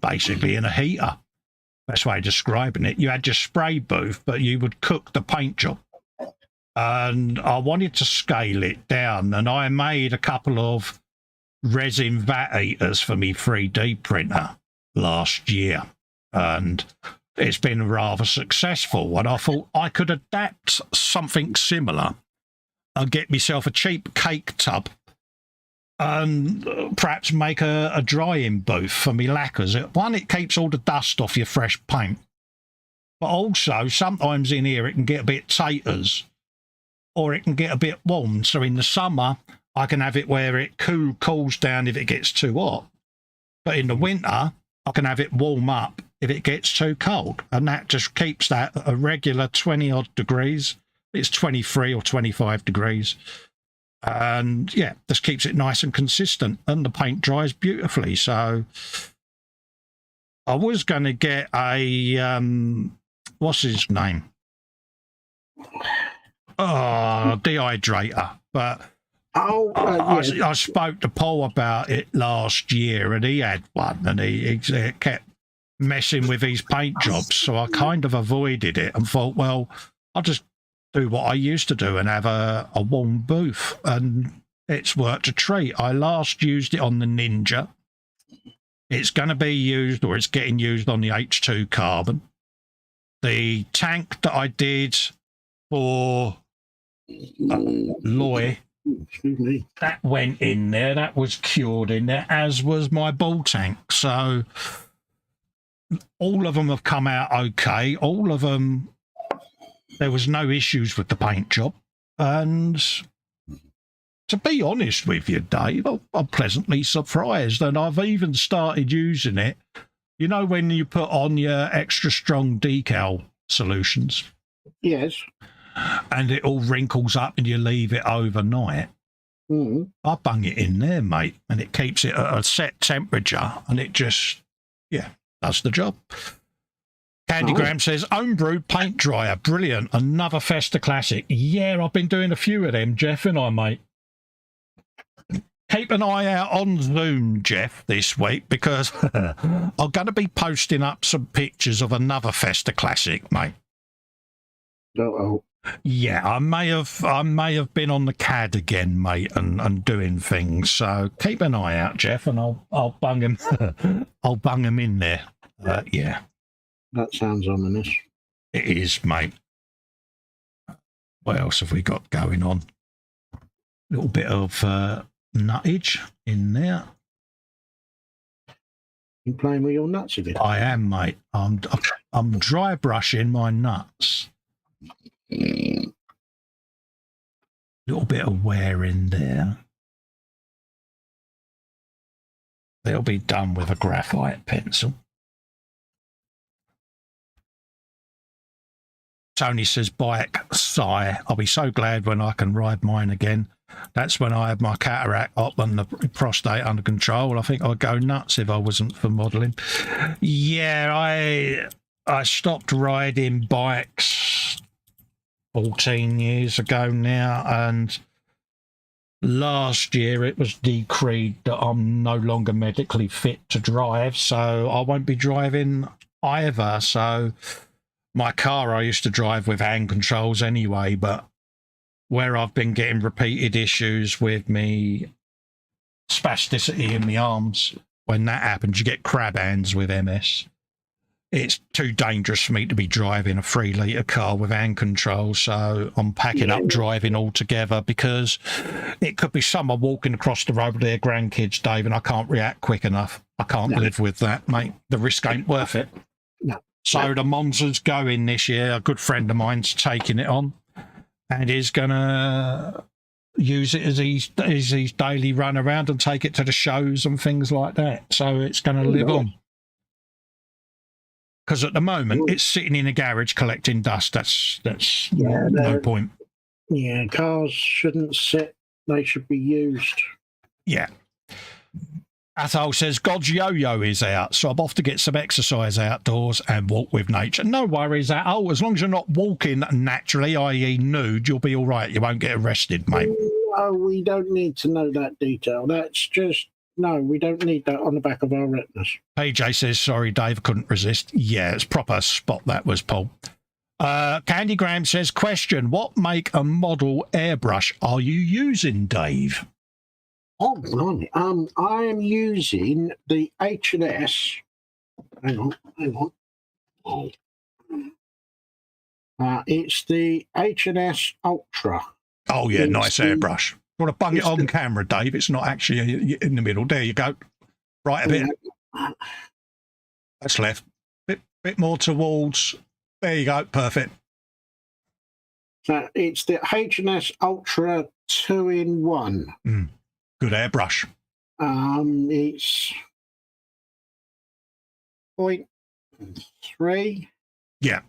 basically in a heater. Best way of describing it. You had your spray booth, but you would cook the paint job. And I wanted to scale it down, and I made a couple of resin vat eaters for me 3D printer last year, and it's been rather successful. And I thought I could adapt something similar and get myself a cheap cake tub and perhaps make a drying booth for me lacquers. One, it keeps all the dust off your fresh paint, but also sometimes in here it can get a bit taters, or it can get a bit warm. So in the summer, I can have it where it cools down if it gets too hot. But in the winter, I can have it warm up if it gets too cold. And that just keeps that at a regular 20-odd degrees. It's 23 or 25 degrees. And, yeah, just keeps it nice and consistent. And the paint dries beautifully. So I was going to get a, what's his name? Oh, dehydrator. But I spoke to Paul about it last year, and he had one, and he kept messing with his paint jobs. So I kind of avoided it and thought, well, I'll just do what I used to do and have a warm booth. And it's worked a treat. I last used it on the Ninja. It's going to be used, or it's getting used on the H2 Carbon. The tank that I did for Loy, that went in there, that was cured in there, as was my ball tank. So all of them have come out okay. All of them, there was no issues with the paint job. And to be honest with you, Dave, I'm pleasantly surprised. And I've even started using it, you know, when you put on your extra strong decal solutions. Yes. And it all wrinkles up and you leave it overnight. I bung it in there, mate, and it keeps it at a set temperature, and it just, yeah, does the job. Candygram says, home-brewed paint dryer, brilliant, another Festa classic. Yeah, I've been doing a few of them, Jeff, and I, mate. Keep an eye out on Zoom, Jeff, this week, because I'm going to be posting up some pictures of another Festa classic, mate. Uh-oh. Yeah, I may have been on the CAD again, mate, and doing things. So keep an eye out, Jeff, and I'll bung him. I'll bung him in there. Yeah, that sounds ominous. It is, mate. What else have we got going on? A little bit of nuttage in there. You playing with your nuts again? I am, mate. I'm dry brushing my nuts. Little bit of wear in there. They'll be done with a graphite pencil. Tony says, bike, sigh. I'll be so glad when I can ride mine again. That's when I had my cataract up and the prostate under control. I think I'd go nuts if I wasn't for modelling. Yeah, I stopped riding bikes 14 years ago now, and last year it was decreed that I'm no longer medically fit to drive, so I won't be driving either. So my car I used to drive with hand controls anyway, but where I've been getting repeated issues with me spasticity in the arms, when that happens, you get crab hands with MS. It's too dangerous for me to be driving a 3-litre car with hand control, so I'm packing up driving altogether, because it could be someone walking across the road with their grandkids, Dave, and I can't react quick enough. I can't live with that, mate. The risk ain't worth it. So the Monza's going this year. A good friend of mine's taking it on, and he's going to use it as his daily run around and take it to the shows and things like that. So it's going to live on. Because at the moment, it's sitting in a garage collecting dust. That's no point. Yeah, cars shouldn't sit. They should be used. Yeah. Athol says, God's yo-yo is out, so I'm off to get some exercise outdoors and walk with nature. No worries, Athol. As long as you're not walking naturally, i.e. nude, you'll be all right. You won't get arrested, mate. Oh, we don't need to know that detail. That's just... No, we don't need that on the back of our retinas. PJ says, sorry, Dave, couldn't resist. Yeah, it's proper spot that was, Paul. Candy Graham says, question, what make and model airbrush are you using, Dave? Oh, blimey. I am using the H&S. Hang on. Oh. It's the H&S Ultra. Oh, yeah, nice airbrush. You want to bung it on camera, Dave? It's not actually in the middle. There you go. Right a bit. That's left. Bit more towards. There you go. Perfect. So it's the H&S Ultra 2-in-1. Good airbrush. It's 0.3. Yeah.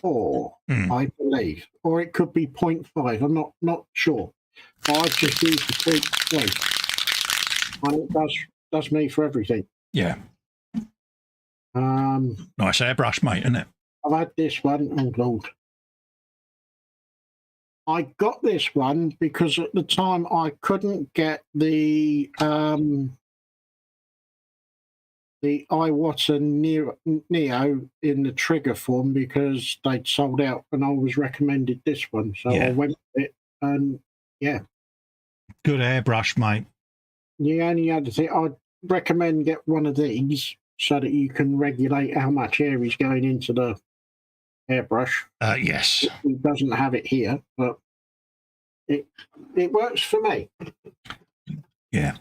0.4, I believe, or it could be 0.5. I'm not sure. I just use the 0.3, and it does me for everything. Yeah. Nice airbrush, mate, isn't it? I've had this one. Oh Lord. I got this one because at the time I couldn't get the Iwata Neo in the trigger form because they'd sold out, and I was recommended this one, so I went with it. And good airbrush, mate. The only other thing I'd recommend, get one of these so that you can regulate how much air is going into the airbrush. Yes. It doesn't have it here, but it works for me. Yeah.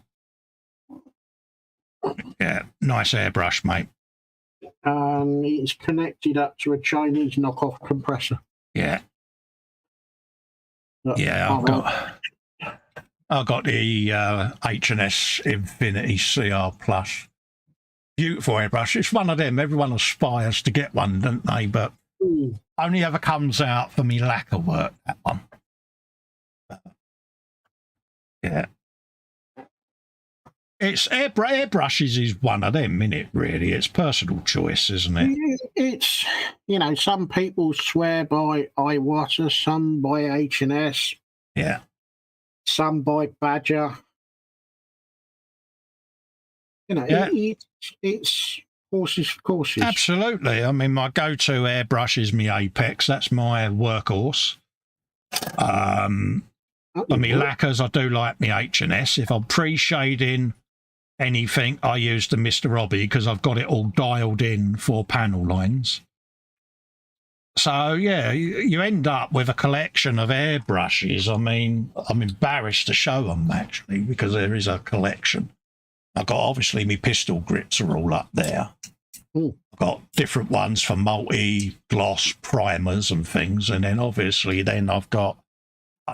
Yeah, nice airbrush, mate. It's connected up to a Chinese knockoff compressor. Yeah. I've got the H&S Infinity CR Plus. Beautiful airbrush. It's one of them. Everyone aspires to get one, don't they? But only ever comes out for me lacquer work, that one. Yeah. It's airbrushes is one of them, isn't it, really? It's personal choice, isn't it? It's, some people swear by Iwata, some by H&S. Yeah. Some by Badger. It's horses for courses. Absolutely. I mean, my go-to airbrush is my Apex. That's my workhorse. For me lacquers, I do like my H&S. If I'm pre-shading anything, I use the Mr. Robbie because I've got it all dialed in for panel lines. So, yeah, you end up with a collection of airbrushes. I mean, I'm embarrassed to show them, actually, because there is a collection. I've got, obviously, my pistol grips are all up there. I've got different ones for multi-gloss primers and things. And then, obviously, I've got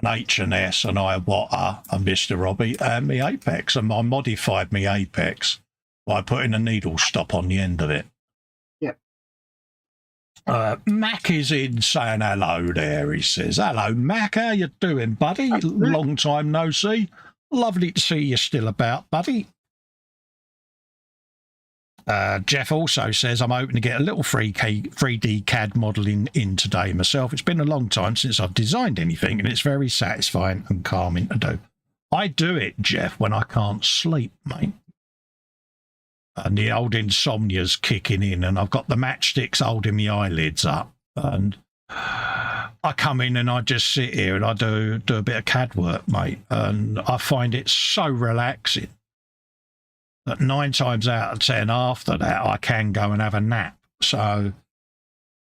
an H&S, an Iwata, a Mr. Robbie, and me Apex. And I modified me Apex by putting a needle stop on the end of it. Yep. Mac is in saying hello there, he says. Hello, Mac. How you doing, buddy? Long time no see. Lovely to see you still about, buddy. Jeff also says, I'm hoping to get a little 3D CAD modelling in today myself. It's been a long time since I've designed anything, and it's very satisfying and calming to do. I do it, Jeff, when I can't sleep, mate. And the old insomnia's kicking in, and I've got the matchsticks holding my eyelids up. And I come in and I just sit here and I do a bit of CAD work, mate. And I find it so relaxing that 9 times out of 10 after that, I can go and have a nap. So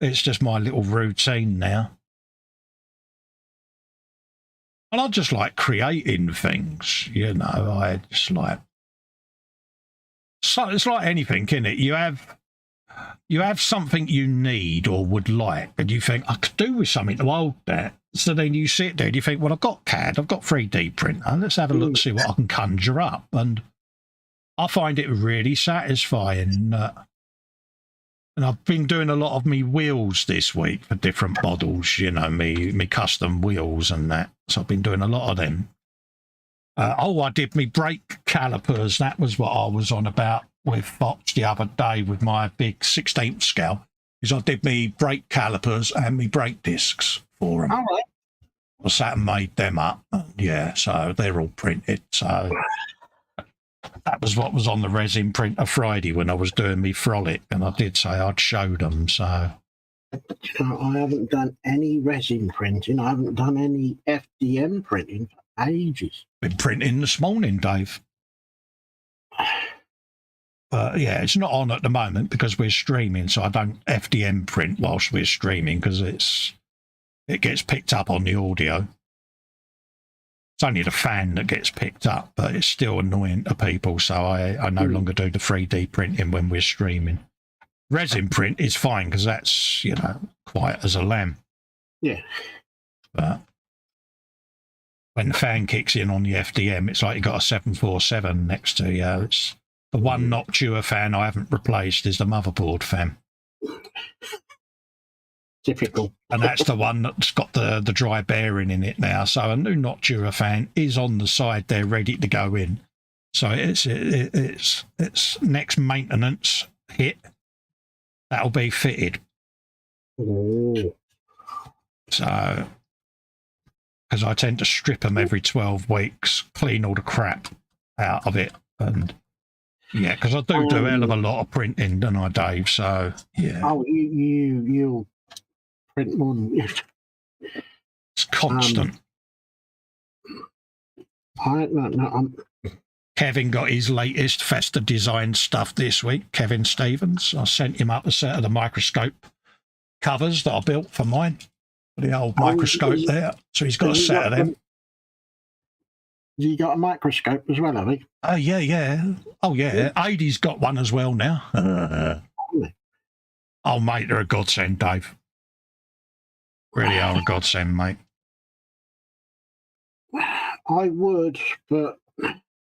it's just my little routine now. And I just like creating things, you know. I just like... So it's like anything, isn't it? You have something you need or would like, and you think, I could do with something to hold that. So then you sit there and you think, well, I've got CAD, I've got 3D printer, let's have a look and see what I can conjure up. And I find it really satisfying. And I've been doing a lot of me wheels this week for different models, you know, me custom wheels and that. So I've been doing a lot of them. I did me brake calipers. That was what I was on about with Fox the other day with my big 16th scale. Is I did me brake calipers and me brake discs for them. All right. I sat and made them up. Yeah, so they're all printed. So that was what was on the resin printer Friday when I was doing me frolic, and I did say I'd show them. So I haven't done any resin printing. I haven't done any FDM printing for ages. Been printing this morning, Dave. Yeah, it's not on at the moment because we're streaming, so I don't FDM print whilst we're streaming because it gets picked up on the audio. It's only the fan that gets picked up, but it's still annoying to people, so I no longer do the 3D printing when we're streaming. Resin print is fine because that's, you know, quiet as a lamb. Yeah. But when the fan kicks in on the FDM, it's like you got a 747 next to you. It's the one Noctua fan I haven't replaced is the motherboard fan. Typical. And that's the one that's got the dry bearing in it now. So a new Noctua fan is on the side there, ready to go in. So it's next maintenance hit. That'll be fitted. Oh. So, because I tend to strip them every 12 weeks, clean all the crap out of it. And yeah, because I do a hell of a lot of printing, don't I, Dave? So, yeah. Oh, you'll print more than you. It's constant. Kevin got his latest Festa design stuff this week, Kevin Stevens. I sent him up a set of the microscope covers that I built for mine, for the old microscope there. So he's got a set of them. You got a microscope as well, have you? Oh, yeah. Oh, yeah. Adie's got one as well now. Oh, mate, they're a godsend, Dave. Really are a godsend, mate. I would, but...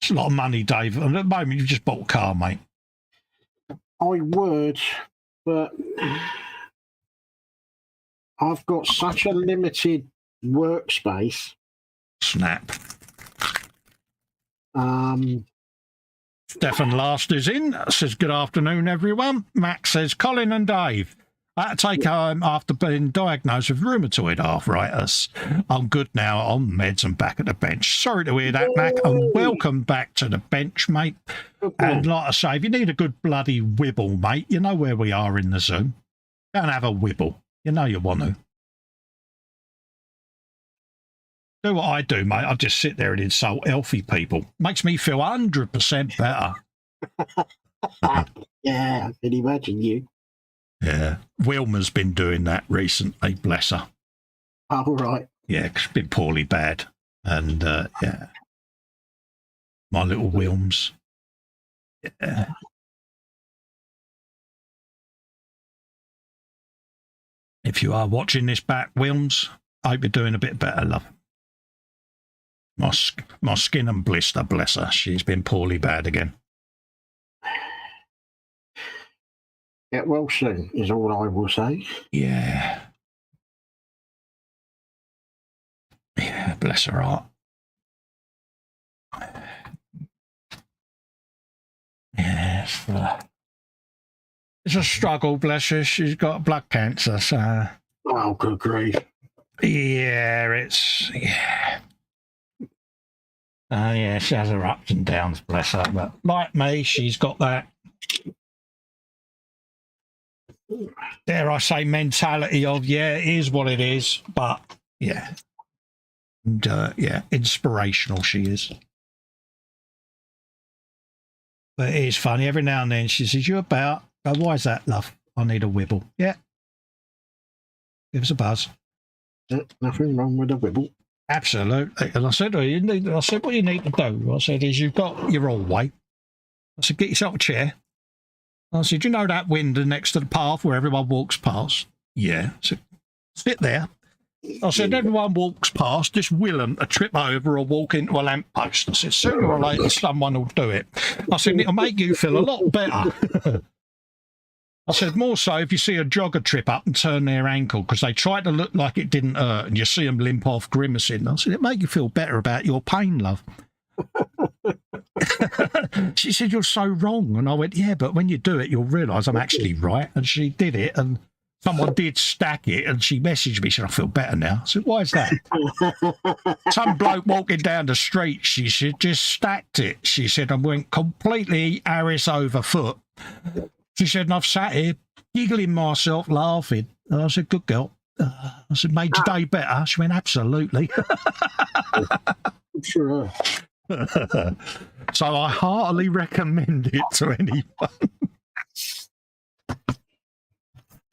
It's a lot of money, Dave. At the moment, you've just bought a car, mate. I would, but I've got such a limited workspace. Snap. Stefan Last is in. Says, good afternoon, everyone. Max says, Colin and Dave. I had to take home after being diagnosed with rheumatoid arthritis. I'm good now, on meds and back at the bench. Sorry to hear that, Mac, and welcome back to the bench, mate. And like I say, if you need a good bloody wibble, mate, you know where we are in the Zoom. Go and have a wibble. You know you want to. Do what I do, mate. I just sit there and insult healthy people. Makes me feel 100% better. Yeah, I can imagine you. Yeah. Wilma's been doing that recently, bless her. Oh, right. Yeah, 'cause she's been poorly bad. And, yeah. My little Wilms. Yeah. If you are watching this back, Wilms, I hope you're doing a bit better, love. My skin and blister, bless her. She's been poorly bad again. Get well soon is all I will say. Yeah. Yeah, bless her heart. Yeah, it's a struggle, bless her. She's got blood cancer, so... Oh, good grief. Yeah, yeah, she has her ups and downs, bless her. But like me, she's got that, dare I say, mentality of, yeah, it is what it is. But, yeah. And, yeah, inspirational she is. But it is funny. Every now and then she says, you about? Go, why is that, love? I need a wibble. Yeah. Give us a buzz. Nothing wrong with a wibble. Absolutely. And I said, what you need to do, I said, is you've got your hallway. I said, get yourself a chair. I said, do you know that window next to the path where everyone walks past? Yeah. I said, sit there. I said, everyone walks past, just willing to trip over or walk into a lamppost. I said, sooner or later, someone will do it. I said, it'll make you feel a lot better. I said, more so if you see a jogger trip up and turn their ankle because they try to look like it didn't hurt and you see them limp off grimacing. I said, it make you feel better about your pain, love. She said, you're so wrong. And I went, yeah, but when you do it, you'll realise I'm actually right. And she did it and someone did stack it and she messaged me. She said, I feel better now. I said, why is that? Some bloke walking down the street, she said, just stacked it. She said, I went completely Harris over foot. She said, and I've sat here giggling myself, laughing. And I said, good girl. I said, made your day better? She went, absolutely. Sure. So I heartily recommend it to anyone.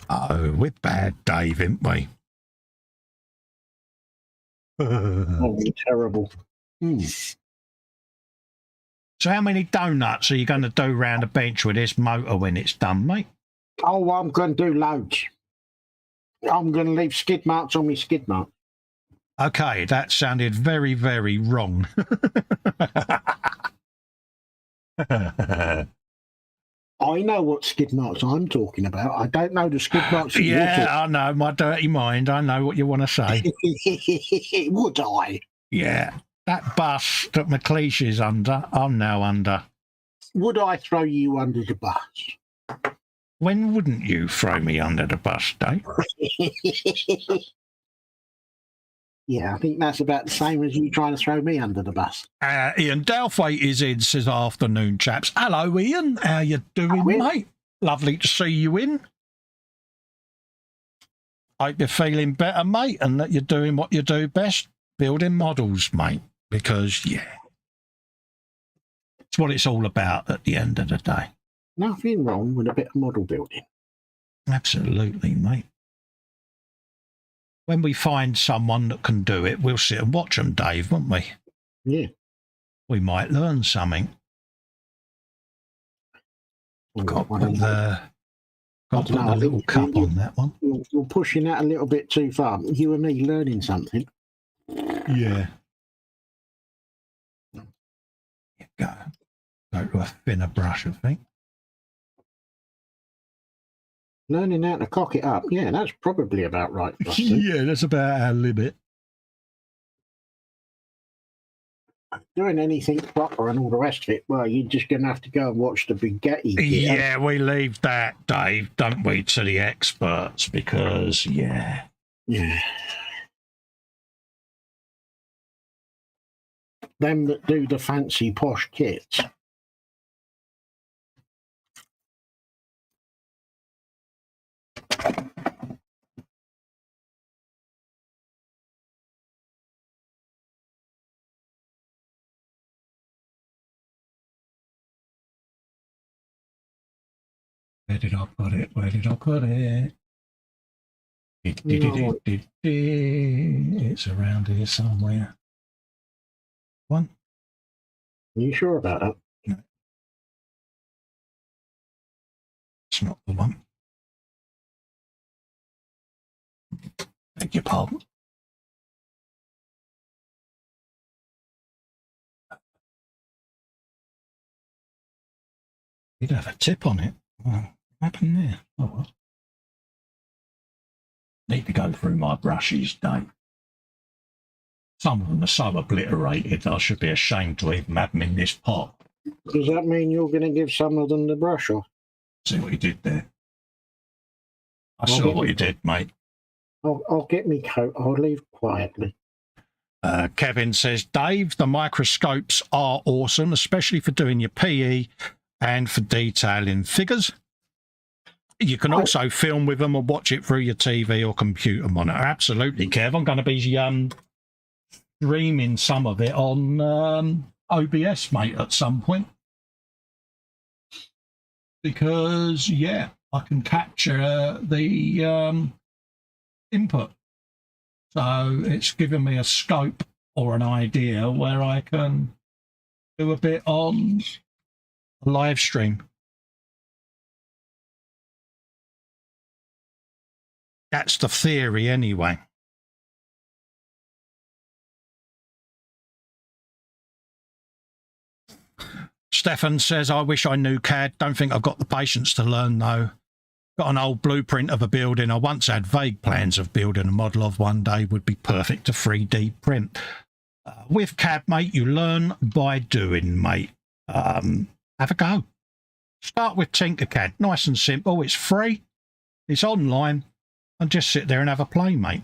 Oh, we're bad, Dave, ain't we? Oh, terrible. So how many donuts are you going to do round the bench with this motor when it's done, mate? Oh, I'm going to do loads. I'm going to leave skid marks on my skid mark. Okay, that sounded very, very wrong. I know what skid marks I'm talking about. I don't know the skid marks. Yeah, I know, my dirty mind. I know what you want to say. Would I? Yeah, that bus that McLeish is under, I'm now under. Would I throw you under the bus? When wouldn't you throw me under the bus, Dave? Yeah, I think that's about the same as you trying to throw me under the bus. Ian Dalthwaite is in, says afternoon, chaps. Hello, Ian. How you doing, mate? Lovely to see you in. Hope you're feeling better, mate, and that you're doing what you do best, building models, mate, because, yeah, it's what it's all about at the end of the day. Nothing wrong with a bit of model building. Absolutely, mate. When we find someone that can do it, we'll sit and watch them, Dave, won't we? Yeah. We might learn something. Got to put a little cup on that one. You're pushing that a little bit too far. You and me learning something. Yeah. Go to a thinner brush, I think. Learning how to cock it up. Yeah, that's probably about right for us. Yeah, that's about our limit. Doing anything proper and all the rest of it, well, you're just going to have to go and watch the Bugatti. Yeah, we leave that, Dave, don't we, to the experts because, yeah. Yeah. Them that do the fancy posh kits. Where did I put it? Where did I put it? It's around here somewhere. One? Are you sure about that? No. It's not the one. Beg your pardon. You'd have a tip on it. What happened there? Oh, well. Need to go through my brushes, Dave. Some of them are so obliterated, I should be ashamed to even have them in this pot. Does that mean you're going to give some of them the brush off? See what you did there? I saw what you did, mate. I'll get me coat. I'll leave quietly. Kevin says, Dave, the microscopes are awesome, especially for doing your PE and for detailing figures. You can also film with them or watch it through your TV or computer monitor. Absolutely, Kev. I'm going to be streaming some of it on OBS, mate, at some point. Because, yeah, I can capture the input. So it's given me a scope or an idea where I can do a bit on a live stream. That's the theory anyway. Stefan says, I wish I knew CAD. Don't think I've got the patience to learn, though. Got an old blueprint of a building I once had vague plans of building a model of one day would be perfect to 3D print. With CAD, mate, you learn by doing, mate. Have a go. Start with Tinkercad. Nice and simple. It's free. It's online. And just sit there and have a play, mate.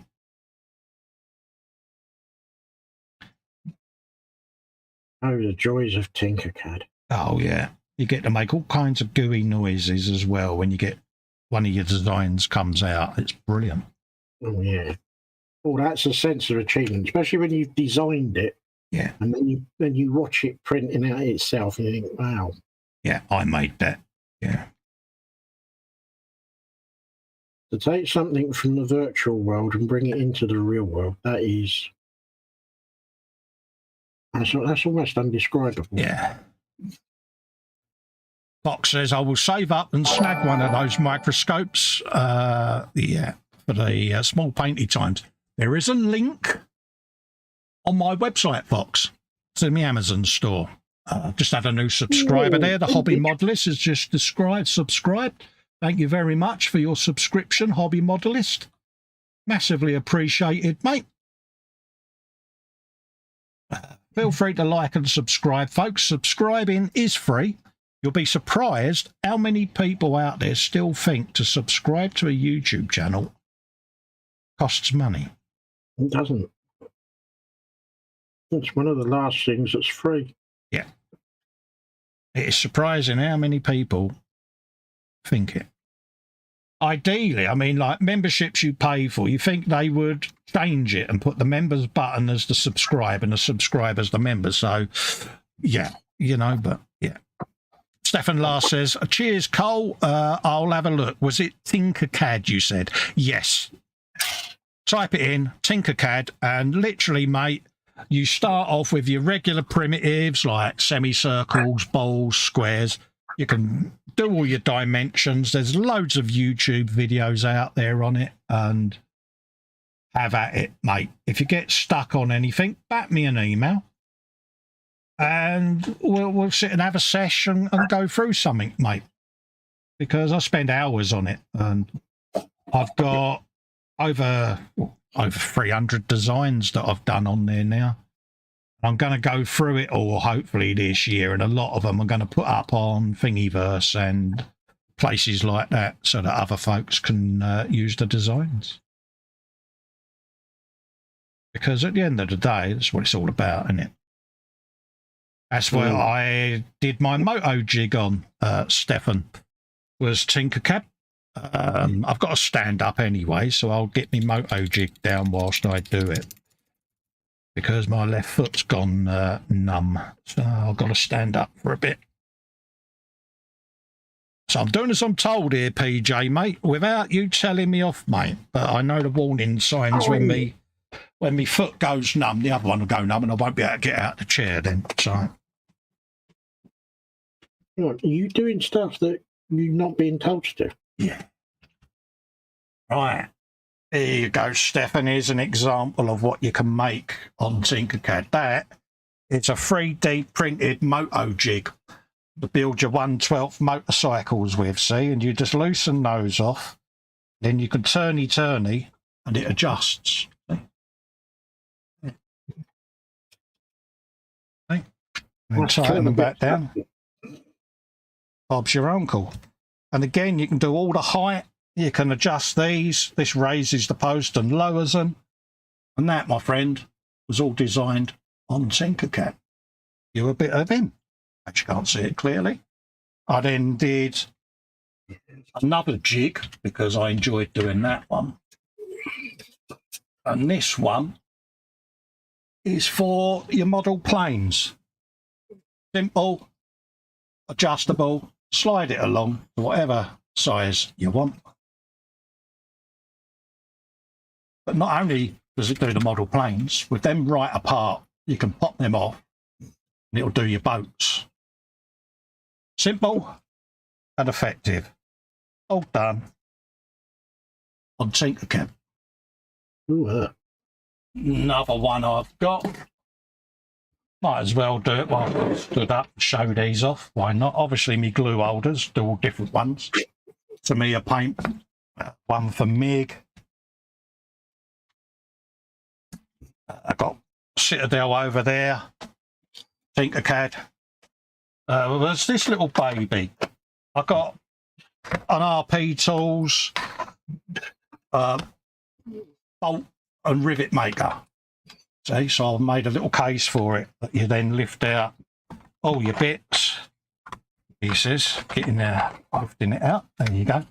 Oh, the joys of Tinkercad. Oh, yeah. You get to make all kinds of gooey noises as well when you get one of your designs comes out. It's brilliant. Oh, yeah. Oh, that's a sense of achievement, especially when you've designed it. Yeah. And then you watch it printing out itself and you think, wow. Yeah, I made that. Yeah. To take something from the virtual world and bring it into the real world, that's almost undescribable. Yeah. Fox says, I will save up and snag one of those microscopes. Yeah, for the small painty times. There is a link on my website, Fox, to my Amazon store. Just had a new subscriber there. The Hobby Modelist has just subscribed. Thank you very much for your subscription, Hobby Modelist. Massively appreciated, mate. Feel free to like and subscribe, folks. Subscribing is free. You'll be surprised how many people out there still think to subscribe to a YouTube channel costs money. It doesn't. It's one of the last things that's free. Yeah. It is surprising how many people think it. Ideally, I mean, like memberships you pay for, you think they would change it and put the members button as the subscribe and the subscribe as the members. So, yeah, you know, but yeah. Stefan Last says, cheers, Cole. I'll have a look. Was it Tinkercad you said? Yes. Type it in, Tinkercad, and literally, mate, you start off with your regular primitives like semicircles, balls, squares. You can do all your dimensions. There's loads of YouTube videos out there on it, and have at it, mate. If you get stuck on anything, bat me an email, and we'll sit and have a session and go through something, mate. Because I spend hours on it, and I've got over 300 designs that I've done on there now. I'm going to go through it all hopefully this year, and a lot of them I'm going to put up on Thingiverse and places like that so that other folks can use the designs. Because at the end of the day, that's what it's all about, isn't it? That's what I did my moto jig on, Stefan, was Tinkercad. I've got to stand up anyway, so I'll get my moto jig down whilst I do it. Because my left foot's gone numb, so I've got to stand up for a bit. So I'm doing as I'm told here, PJ, mate, without you telling me off, mate. But I know the warning signs when my foot goes numb, the other one will go numb, and I won't be able to get out of the chair then. So, are you doing stuff that you're not being told to do? Yeah. Right. There you go, Stefan. Here's an example of what you can make on Tinkercad. That it's a 3D printed moto jig. to build your 1/12 motorcycles with, see? And you just loosen those off. Then you can turny, and it adjusts. See? See? And tighten them back down. Bob's your uncle. And again, you can do all the height. You can adjust these. This raises the post and lowers them. And that, my friend, was all designed on Tinkercad. You're a bit of him. But you can't see it clearly. I then did another jig because I enjoyed doing that one. And this one is for your model planes. Simple, adjustable, slide it along to whatever size you want. But not only does it do the model planes, with them right apart, you can pop them off and it'll do your boats. Simple and effective. All done on Tinkercad. Another one I've got. Might as well do it while I stood up and show these off. Why not? Obviously, me glue holders, do all different ones. To me, a paint, one for Mig. I got Citadel over there, Tinkercad. There's this little baby. I got an RP Tools bolt and rivet maker. See, so I've made a little case for it that you then lift out all your bits, pieces, getting there, lifting it out. There you go.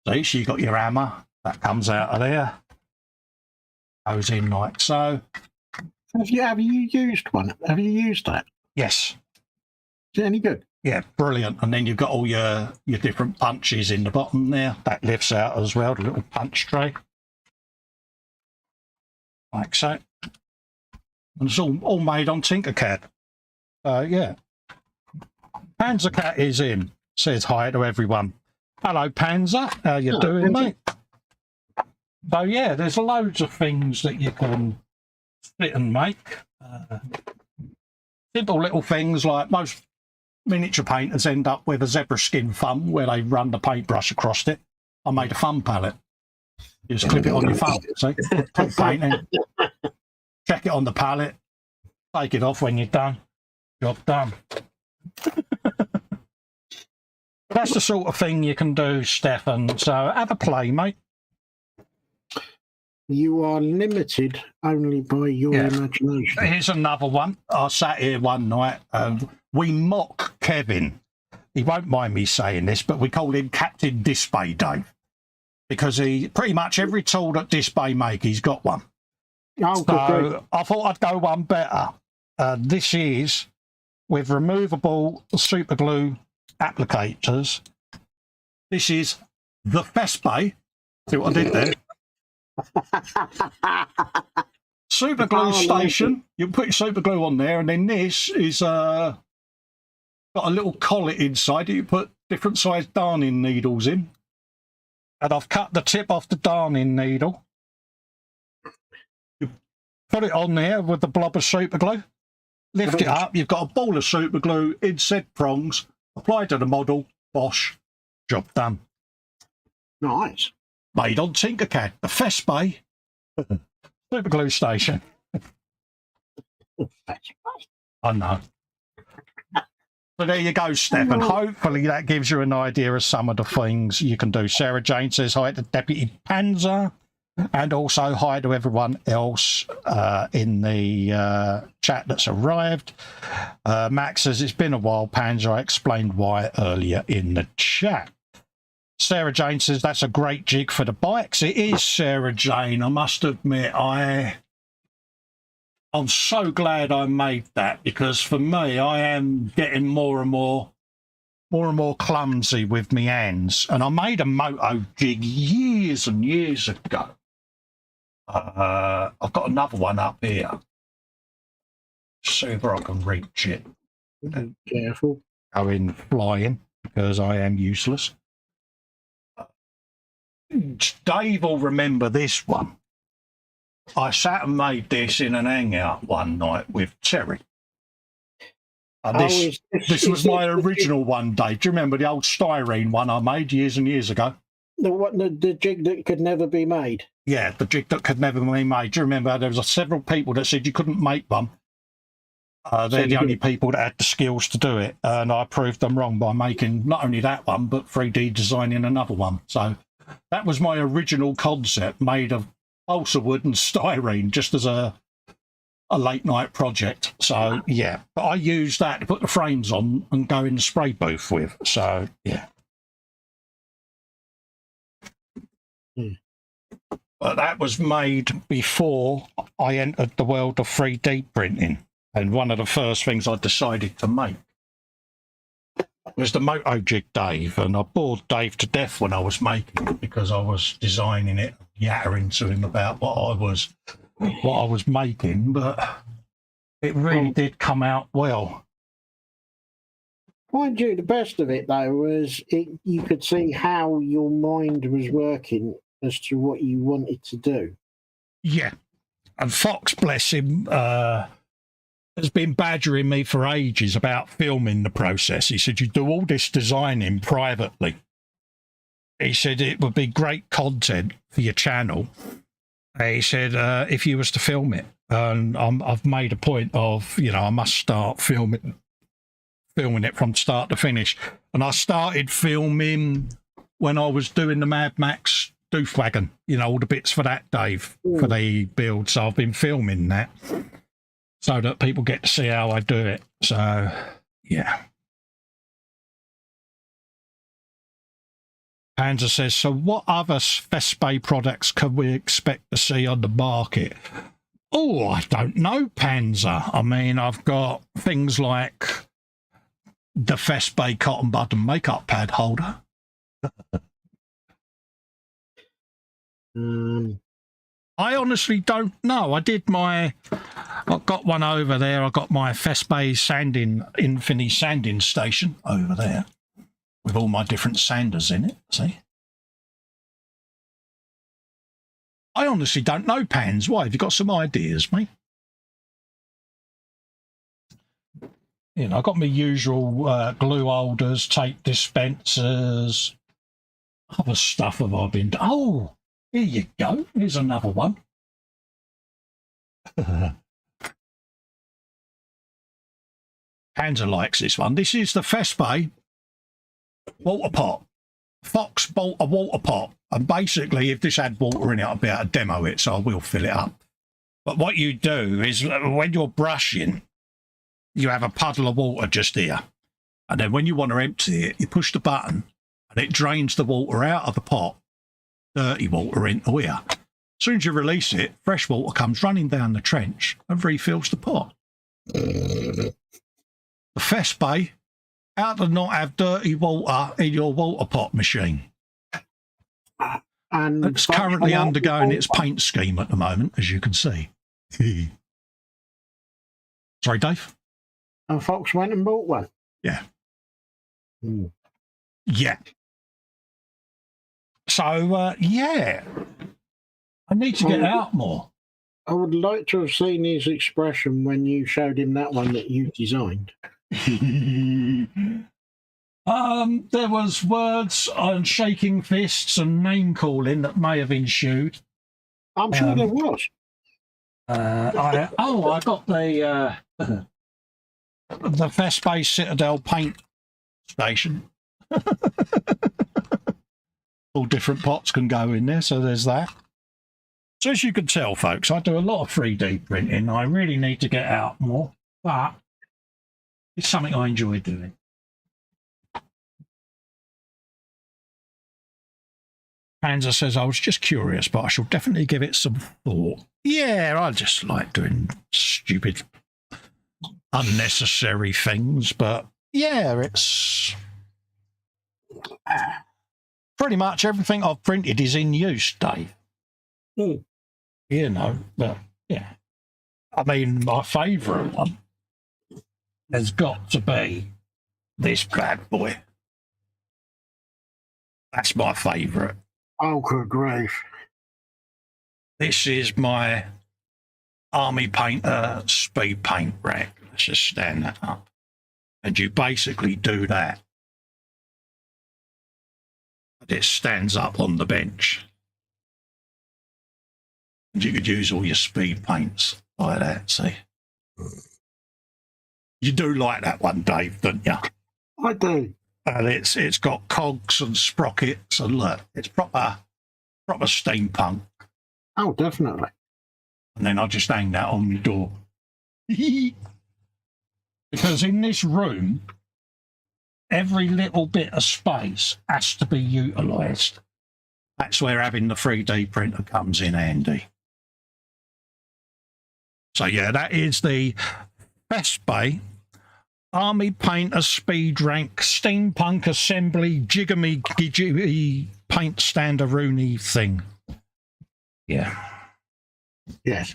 See, so you got your hammer that comes out of there, goes in like so. Have you used one? Have you used that? Yes. Is it any good? Yeah, brilliant. And then you've got all your different punches in the bottom there. That lifts out as well, the little punch tray. Like so. And it's all made on Tinkercad. Yeah. Panzer Cat is in. Says hi to everyone. Hello, Panzer. How you doing, mate? So, yeah, there's loads of things that you can split and make. Simple little things like most miniature painters end up with a zebra skin thumb where they run the paintbrush across it. I made a thumb palette. You just clip it on your thumb, see? Put painting. Check it on the palette. Take it off when you're done. Job done. That's the sort of thing you can do, Stefan. So have a play, mate. You are limited only by your imagination. Here's another one. I sat here one night and we mock Kevin. He won't mind me saying this, but we call him Captain Display Dave because he pretty much every tool that Display make, he's got one. Oh, so I thought I'd go one better. This is with removable super glue applicators. This is the Festa. See what I did there? Super glue station. You can put your super glue on there, and then this is got a little collet inside. You put different sized darning needles in, and I've cut the tip off the darning needle. You put it on there with the blob of super glue. Lift it up. You've got a ball of super glue, inset prongs. Apply to the model. Bosh. Job done. Nice. Made on Tinkercad, the Festa super glue station. I know. So there you go, Stefan. Hopefully that gives you an idea of some of the things you can do. Sarah Jane says hi to Deputy Panzer, and also hi to everyone else in the chat that's arrived. Max says it's been a while, Panzer. I explained why earlier in the chat. Sarah Jane says that's a great jig for the bikes. It is, Sarah Jane. I must admit, I'm so glad I made that because for me, I am getting more and more clumsy with my hands. And I made a moto jig years and years ago. I've got another one up here. See if I can reach it. Careful. Going flying because I am useless. Dave will remember this one. I sat and made this in an hangout one night with Terry. And this was my original one, Dave. Do you remember the old styrene one I made years and years ago? The jig that could never be made. Yeah, the jig that could never be made. Do you remember there was several people that said you couldn't make one? They're the only people that had the skills to do it, and I proved them wrong by making not only that one, but 3D designing another one. So that was my original concept, made of balsa wood and styrene, just as a late night project. So yeah, but I used that to put the frames on and go in the spray booth with. So yeah. But that was made before I entered the world of 3D printing. And one of the first things I decided to make was the Moto Jig Dave. And I bored Dave to death when I was making it because I was designing it, yattering to him about what I was making. But it really did come out well. Mind you, the best of it, though, was you could see how your mind was working as to what you wanted to do. Yeah. And Fox, bless him, has been badgering me for ages about filming the process. He said, you do all this designing privately. He said it would be great content for your channel. He said, if you was to film it. And I've made a point of, I must start filming it from start to finish. And I started filming when I was doing the Mad Max Doofwagon, all the bits for that, Dave, for the build. So I've been filming that so that people get to see how I do it. So, yeah. Panzer says, so what other Festa products can we expect to see on the market? Oh, I don't know, Panzer. I mean, I've got things like the Festa cotton bud and makeup pad holder. I honestly don't know. I've got one over there. I've got my Festa Infinity sanding station over there with all my different sanders in it. See? I honestly don't know, Pans. Why? Have you got some ideas, mate? I've got my usual glue holders, tape dispensers, other stuff have I been... Oh, here you go. Here's another one. Panzer likes this one. This is the Festa water pot. Fox bought a water pot. And basically, if this had water in it, I'd be able to demo it, so I will fill it up. But what you do is when you're brushing, you have a puddle of water just here. And then when you want to empty it, you push the button and it drains the water out of the pot, dirty water into here. As soon as you release it, fresh water comes running down the trench and refills the pot. The Festa, how to not have dirty water in your water pot machine. And it's currently undergoing its paint scheme at the moment, as you can see. Sorry, Dave? And Fox went and bought one. Yeah. Yeah. So, yeah. I need to get out more. I would like to have seen his expression when you showed him that one that you designed. There was words on shaking fists and name calling that may have ensued. I'm sure there was. I got the Festa Citadel paint station. All different pots can go in there, so there's that. So as you can tell, folks, I do a lot of 3D printing. I really need to get out more, but it's something I enjoy doing. Panzer says, I was just curious, but I shall definitely give it some thought. Yeah, I just like doing stupid, unnecessary things, but yeah, it's... pretty much everything I've printed is in use, Dave. But yeah. I mean, my favourite one has got to be this bad boy. That's my favourite. Oh, good grief. This is my Army Painter speed paint rack. Let's just stand that up. And you basically do that. And it stands up on the bench. And you could use all your speed paints like that, see? You do like that one, Dave, don't you? I do. And it's got cogs and sprockets, and look, it's proper steampunk. Oh, definitely. And then I just hang that on my door. Because in this room, every little bit of space has to be utilised. That's where having the 3D printer comes in handy. So yeah, that is the Festa Army Painter Speed Rank Steampunk Assembly Jiggy Paint Standaroonie thing. Yeah. Yes.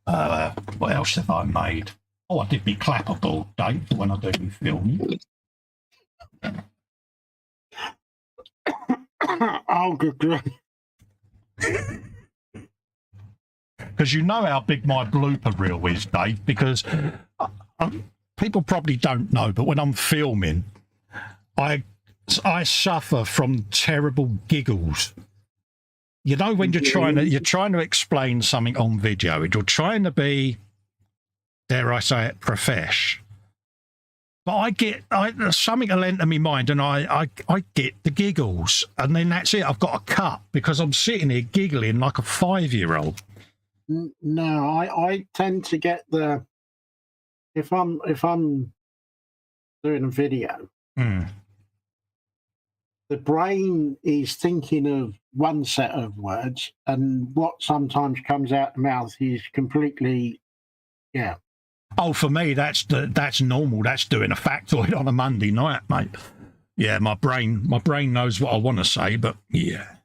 What else have I made? Oh, I did me clapperboard, Dave, when I do my film. Oh, good grief. Because you know how big my blooper reel is, Dave, because people probably don't know, but when I'm filming, I suffer from terrible giggles. You know, when you're trying to explain something on video, and you're trying to be, dare I say it, profesh. But something will enter my mind, and I get the giggles, and then that's it. I've got a cut because I'm sitting here giggling like a 5-year-old. No, I tend to get the if I'm doing a video, the brain is thinking of one set of words, and what sometimes comes out the mouth is completely, yeah. Oh, for me, that's normal. That's doing a factoid on a Monday night, mate. Yeah, my brain knows what I want to say, but yeah.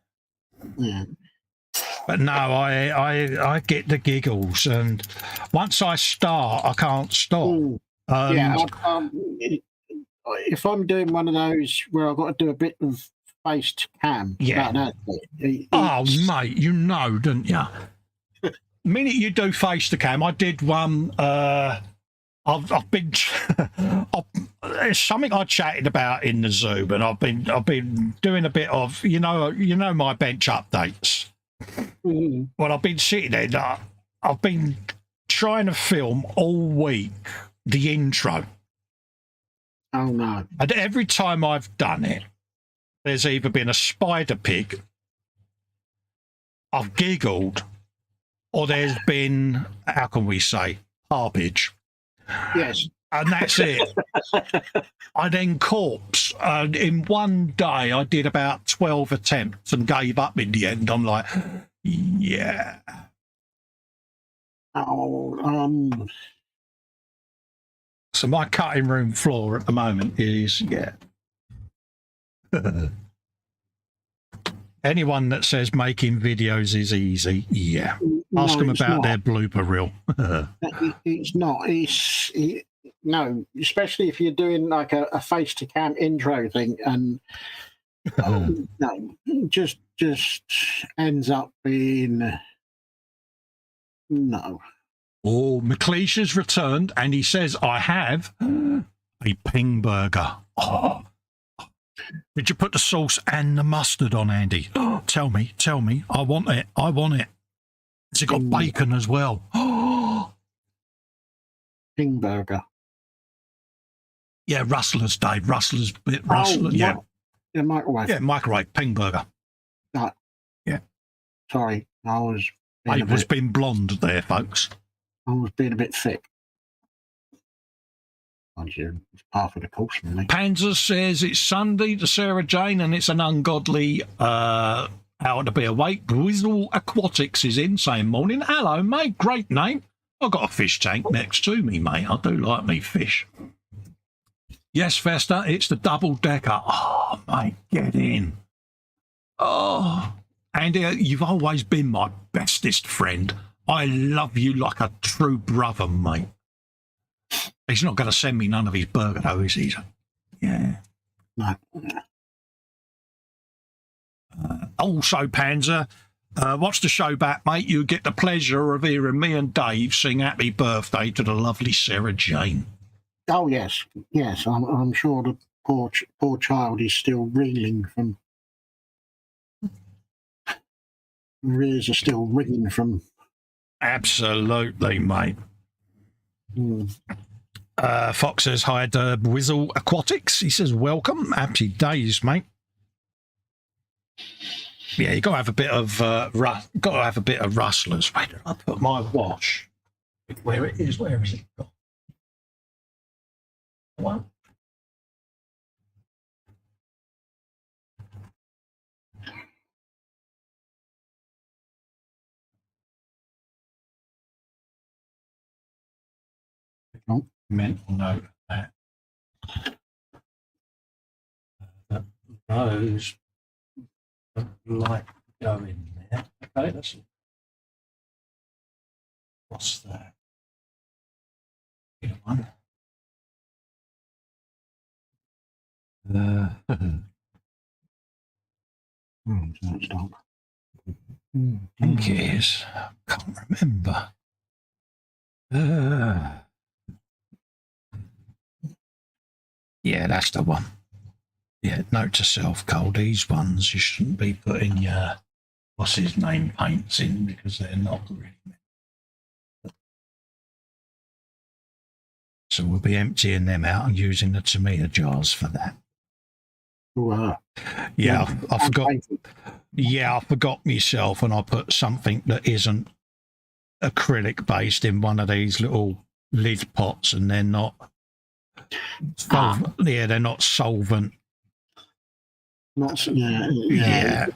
But no, I get the giggles, and once I start, I can't stop. If I'm doing one of those where I've got to do a bit of face to cam, oh, mate, you know, don't you? The minute you do face to cam, I did one. I've been. It's something I chatted about in the Zoom, and I've been doing a bit of you know my bench updates. Well, I've been sitting there. I've been trying to film all week the intro. Oh no! And every time I've done it, there's either been a spider pig, I've giggled, or there's been, how can we say, garbage. Yes. And that's it. I then corpse. In one day, I did about 12 attempts and gave up in the end. I'm like, yeah. Oh, So my cutting room floor at the moment is, yeah. Anyone that says making videos is easy, yeah. Ask them about their blooper reel. It's not. No, especially if you're doing like a face to cam intro thing, and no, just ends up being no. Oh, McLeish has returned, and he says, I have a ping burger. Oh. Did you put the sauce and the mustard on, Andy? Tell me. I want it. Has it got bacon as well? Ping burger. Yeah, Rustlers, Dave. Rustlers. Yeah, microwave. Yeah, microwave. Ping burger. Yeah. Sorry, I was being blonde there, folks. I was being a bit thick. It's part of the course for me. Panzer says it's Sunday to Sarah Jane, and it's an ungodly hour to be awake. Grizzle Aquatics is in, saying morning. Hello, mate. Great name. I've got a fish tank next to me, mate. I do like me fish. Yes, Festa, it's the double decker. Oh, mate, get in. Oh, Andy, you've always been my bestest friend. I love you like a true brother, mate. He's not going to send me none of his burger, though, is he? Yeah. No. Also, Panzer, watch the show back, mate. You get the pleasure of hearing me and Dave sing happy birthday to the lovely Sarah Jane. Oh yes, yes. I'm sure the poor child is still reeling from. Her ears are still ringing from. Absolutely, mate. Mm. Fox says hi to Whizzle Aquatics. He says welcome, happy days, mate. Yeah, you got to have a bit of rustlers. Where did I put my wash? Where it is? Where is it? What? Oh. Mental note of that. Those like go in there. Okay, that's what's that? Get one. I think it is. Can't remember. Yeah, that's the one. Yeah, note to self, Cole. These ones you shouldn't be putting your what's his name paints in because they're not really. So we'll be emptying them out and using the tomato jars for that. Wow. Yeah, I forgot. Yeah, I forgot myself, and I put something that isn't acrylic based in one of these little lid pots, and they're not. Yeah, they're not solvent. Yeah.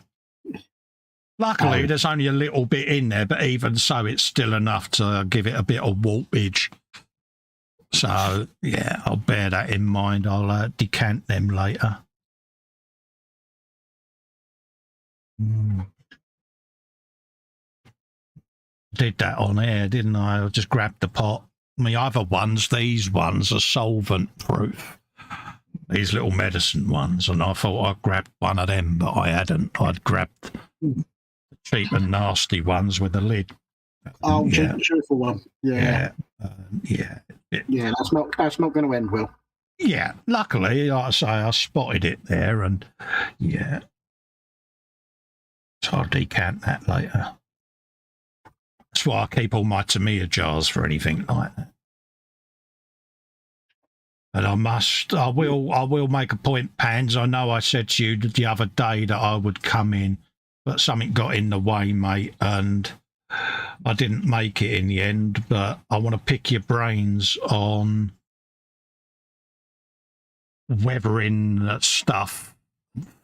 Luckily, there's only a little bit in there, but even so, it's still enough to give it a bit of warpage. So, yeah, I'll bear that in mind. I'll decant them later. Did that on air, didn't I? I just grabbed the pot. My other ones, these ones are solvent proof. These little medicine ones, and I thought I'd grabbed one of them, but I hadn't. I'd grabbed the cheap and nasty ones with the lid. Oh, cheerful one. Yeah. Yeah. That's not going to end well. Yeah. Luckily, like I say, I spotted it there, and yeah. So I'll decant that later. That's why I keep all my tomato jars for anything like that. And I will make a point, Pans. I know I said to you the other day that I would come in, but something got in the way, mate, and I didn't make it in the end. But I want to pick your brains on weathering stuff,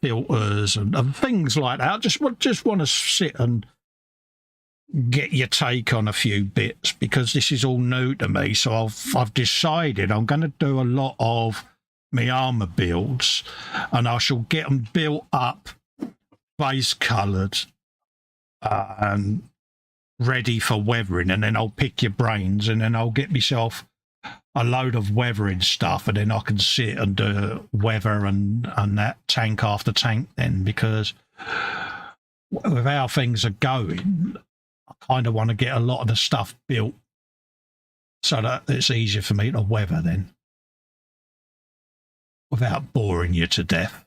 filters, and things like that. I just want to sit and get your take on a few bits because this is all new to me. So I've decided I'm going to do a lot of my armour builds, and I shall get them built up, base coloured, and ready for weathering. And then I'll pick your brains, and then I'll get myself a load of weathering stuff, and then I can sit and do weather and that tank after tank then, because with how things are going, I kind of want to get a lot of the stuff built so that it's easier for me to weather then without boring you to death.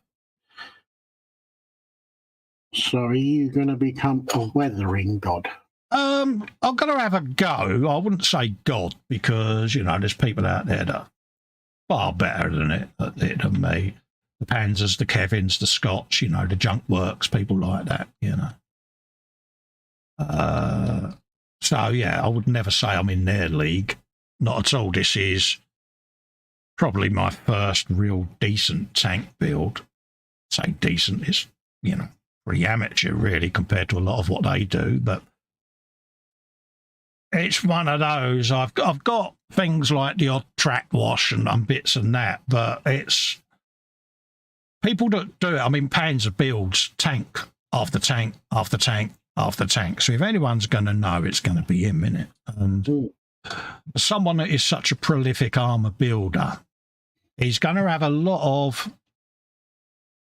So are you going to become a weathering god? I'm going to have a go. I wouldn't say god because, you know, there's people out there that are far better than it than me. The Panzers, the Kevins, the Scots, you know, the Junk Works, people like that, you know. So, yeah, I would never say I'm in their league. Not at all. This is probably my first real decent tank build. Say decent is, you know, pretty amateur, really, compared to a lot of what they do. But it's one of those. I've got things like the odd track wash and bits and that, but it's people that do it. I mean, Panzer builds tank after tank after tank after tank. So if anyone's going to know, it's going to be him, innit? And someone that is such a prolific armour builder, he's going to have a lot of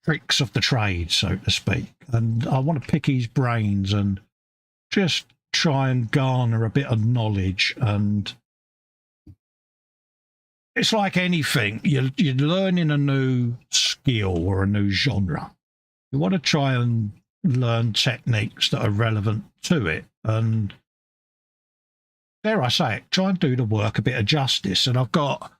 tricks of the trade, so to speak. And I want to pick his brains and just try and garner a bit of knowledge and it's like anything. You're learning a new skill or a new genre. You want to try and learn techniques that are relevant to it, and dare I say it, try and do the work a bit of justice. And I've got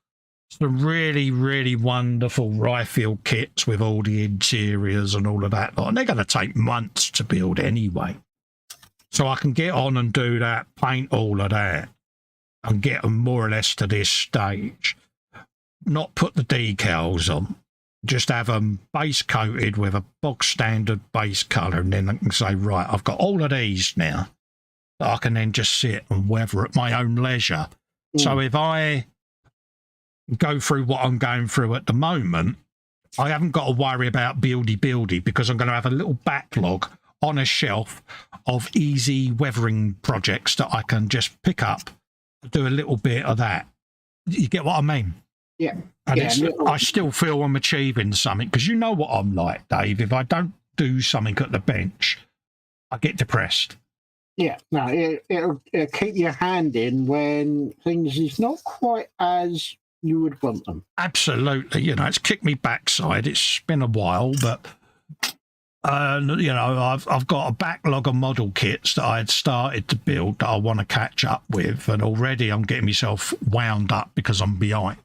some really, really wonderful rifle kits with all the interiors and all of that, and they're going to take months to build anyway. So I can get on and do that, paint all of that, and get them more or less to this stage. Not put the decals on, just have them base coated with a box standard base colour, and then I can say, right, I've got all of these now that I can then just sit and weather at my own leisure. So if I go through what I'm going through at the moment, I haven't got to worry about buildy because I'm going to have a little backlog on a shelf of easy weathering projects that I can just pick up, do a little bit of that. You get what I mean? Yeah. And I still feel I'm achieving something, because you know what I'm like, Dave. If I don't do something at the bench, I get depressed. Yeah, no, it'll keep your hand in when things is not quite as you would want them. Absolutely. You know, it's kicked me backside. It's been a while, but you know, I've got a backlog of model kits that I had started to build that I want to catch up with, and already I'm getting myself wound up because I'm behind.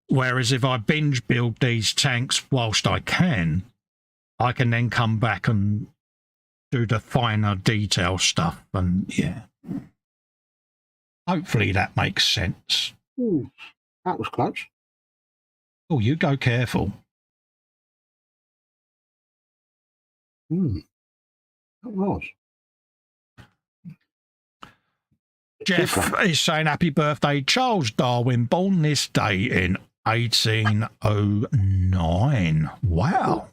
Whereas if I binge build these tanks whilst I can then come back and do the finer detail stuff, and yeah. Hopefully that makes sense. That was close. Oh, you go careful. That was. Jeff is saying, happy birthday, Charles Darwin, born this day in 1809. Wow.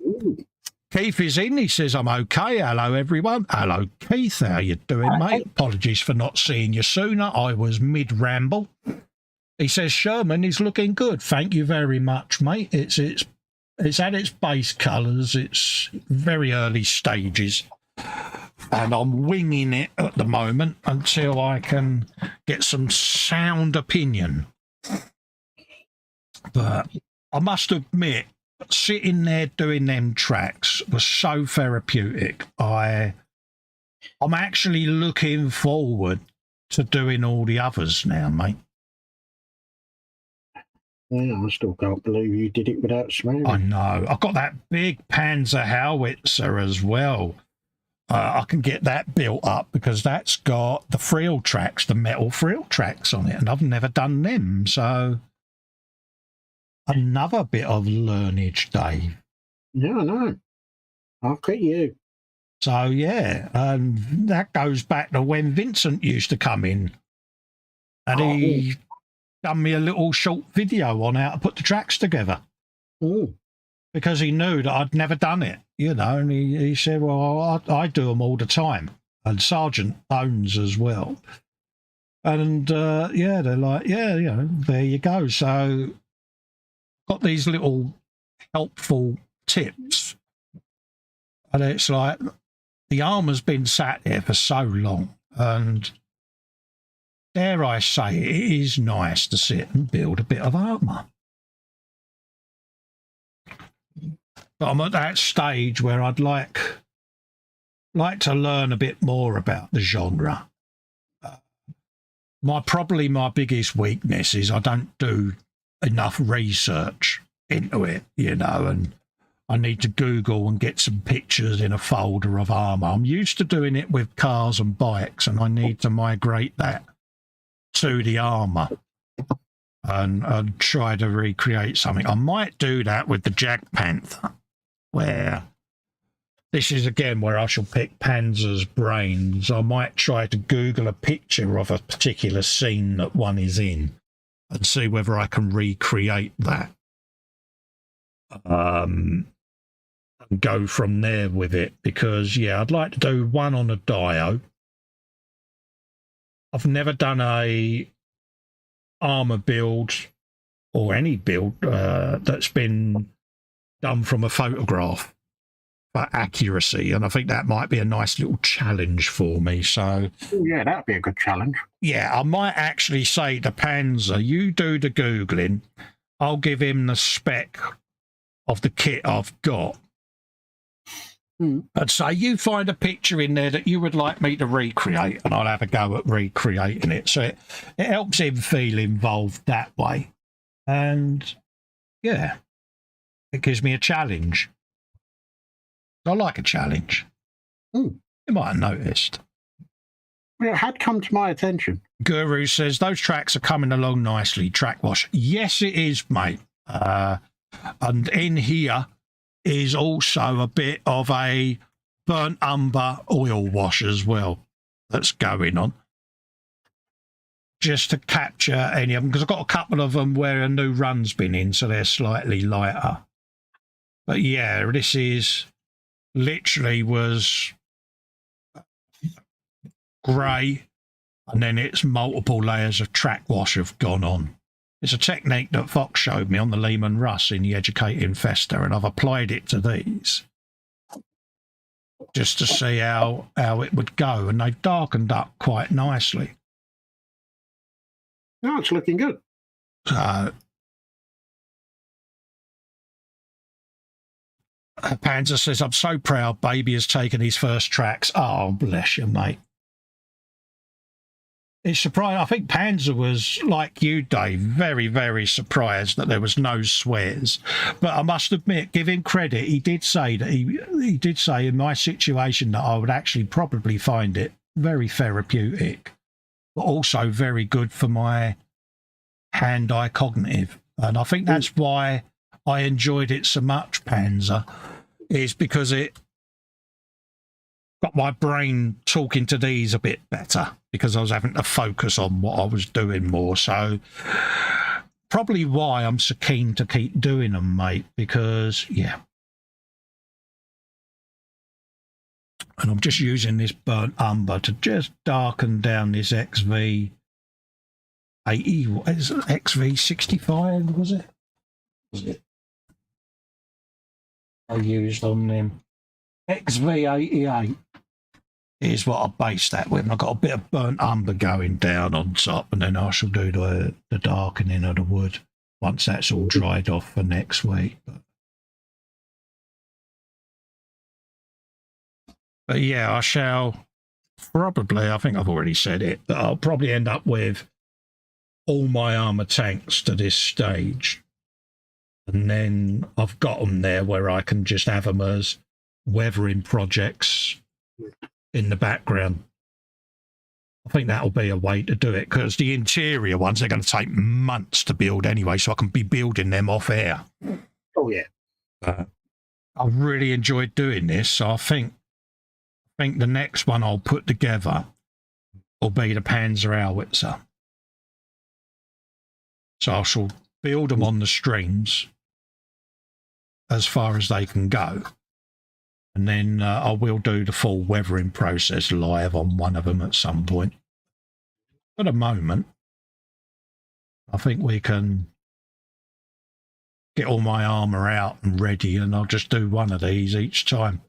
Keith is in. He says, I'm okay. Hello, everyone. Hello, Keith. How you doing, mate? Apologies for not seeing you sooner. I was mid-ramble. He says, Sherman is looking good. Thank you very much, mate. It's at its base colours. It's very early stages. And I'm winging it at the moment until I can get some sound opinion. But I must admit, sitting there doing them tracks was so therapeutic. I'm actually looking forward to doing all the others now, mate. Yeah, I still can't believe you did it without swearing. I know. I've got that big Panzer howitzer as well. I can get that built up because that's got the frill tracks, the metal frill tracks on it, and I've never done them. So another bit of learnage, Dave. Yeah, I know. I'll get you. So, yeah, that goes back to when Vincent used to come in, and he done me a little short video on how to put the tracks together. Because he knew that I'd never done it, you know, and he said, well, I do them all the time, and Sergeant owns as well. And, yeah, they're like, yeah, you know, there you go. So got these little helpful tips, and it's like the armour's been sat there for so long, and dare I say, it is nice to sit and build a bit of armour. But I'm at that stage where I'd like to learn a bit more about the genre. Probably my biggest weakness is I don't do enough research into it, you know, and I need to Google and get some pictures in a folder of armour. I'm used to doing it with cars and bikes, and I need to migrate that to the armour and try to recreate something. I might do that with the Jag Panther, where this is again where I shall pick Panzer's brains. I might try to Google a picture of a particular scene that one is in and see whether I can recreate that. And go from there with it, because, yeah, I'd like to do one on a Dio. I've never done a armour build or any build that's been done from a photograph. for accuracy, and I think that might be a nice little challenge for me. So, Yeah, that'd be a good challenge. yeah, I might actually say to Panzer, you do the Googling, I'll give him the spec of the kit I've got. I'd say you find a picture in there that you would like me to recreate, and I'll have a go at recreating it. So it helps him feel involved that way. And yeah, it gives me a challenge. I like a challenge. You might have noticed. It had come to my attention. Guru says, those tracks are coming along nicely. Track wash. Yes, it is, mate. And in here is also a bit of a burnt umber oil wash as well that's going on. Just to capture any of them, because I've got a couple of them where a new run's been in, so they're slightly lighter. But yeah, this is literally was grey, and then it's multiple layers of track wash have gone on. It's a technique that Fox showed me on the Lehman Russ in the Educating Festa, and I've applied it to these just to see how it would go, and they've darkened up quite nicely. No, it's looking good. So Panzer says, I'm so proud Baby has taken his first tracks. Oh, bless you, mate. It's surprising. I think Panzer was, like you, Dave, very, very surprised that there was no swears. But I must admit, give him credit. He did say that he did say in my situation that I would actually probably find it very therapeutic, but also very good for my hand-eye cognitive. And I think that's why I enjoyed it so much, Panzer, is because it got my brain talking to these a bit better, because I was having to focus on what I was doing more. So probably why I'm so keen to keep doing them, mate, because, yeah. And I'm just using this burnt umber to just darken down this XV 80, what is it? XV 65, was it? I used on them. XV 88 is what I based that with. And I've got a bit of burnt umber going down on top, and then I shall do the darkening of the wood once that's all dried off for next week. But yeah, I shall probably, I think I've already said it, but I'll probably end up with all my armour tanks to this stage. And then I've got them there where I can just have them as weathering projects in the background. I think that'll be a way to do it, because the interior ones, they're going to take months to build anyway, so I can be building them off air. Oh, yeah. I really enjoyed doing this, so I think the next one I'll put together will be the Panzer Howitzer. So I shall build them on the streams as far as they can go. And then I will do the full weathering process live on one of them at some point. For the moment, I think we can get all my armour out and ready, and I'll just do one of these each time.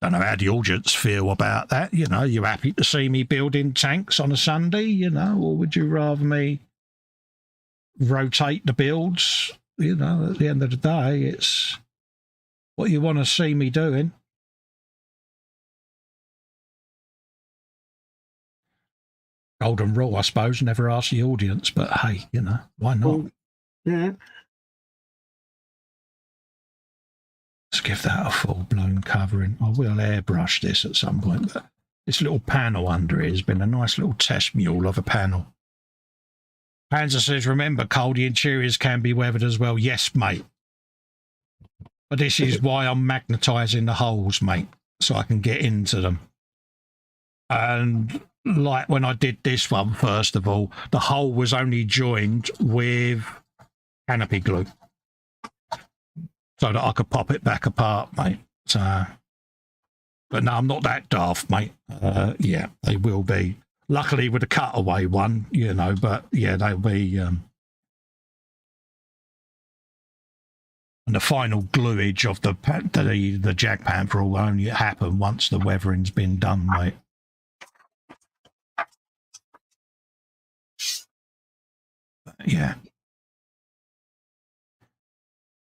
Don't know how the audience feel about that. You know, you happy to see me building tanks on a Sunday, you know, or would you rather me rotate the builds? You know, at the end of the day, it's what you want to see me doing. Golden rule, I suppose, never ask the audience, but hey, you know, why not? Well, yeah. Let's give that a full-blown covering. I will airbrush this at some point, but this little panel under it has been a nice little test mule of a panel. Panzer says, remember, Cole, the interiors can be weathered as well. Yes, mate. But this is why I'm magnetising the holes, mate, so I can get into them. And like when I did this one, first of all, the hole was only joined with canopy glue so that I could pop it back apart, mate. So, but no, I'm not that daft, mate. Yeah, they will be. Luckily with a cutaway one, you know, but yeah, they'll be And the final gluage of the Jag Panther will only happen once the weathering's been done, mate. Yeah.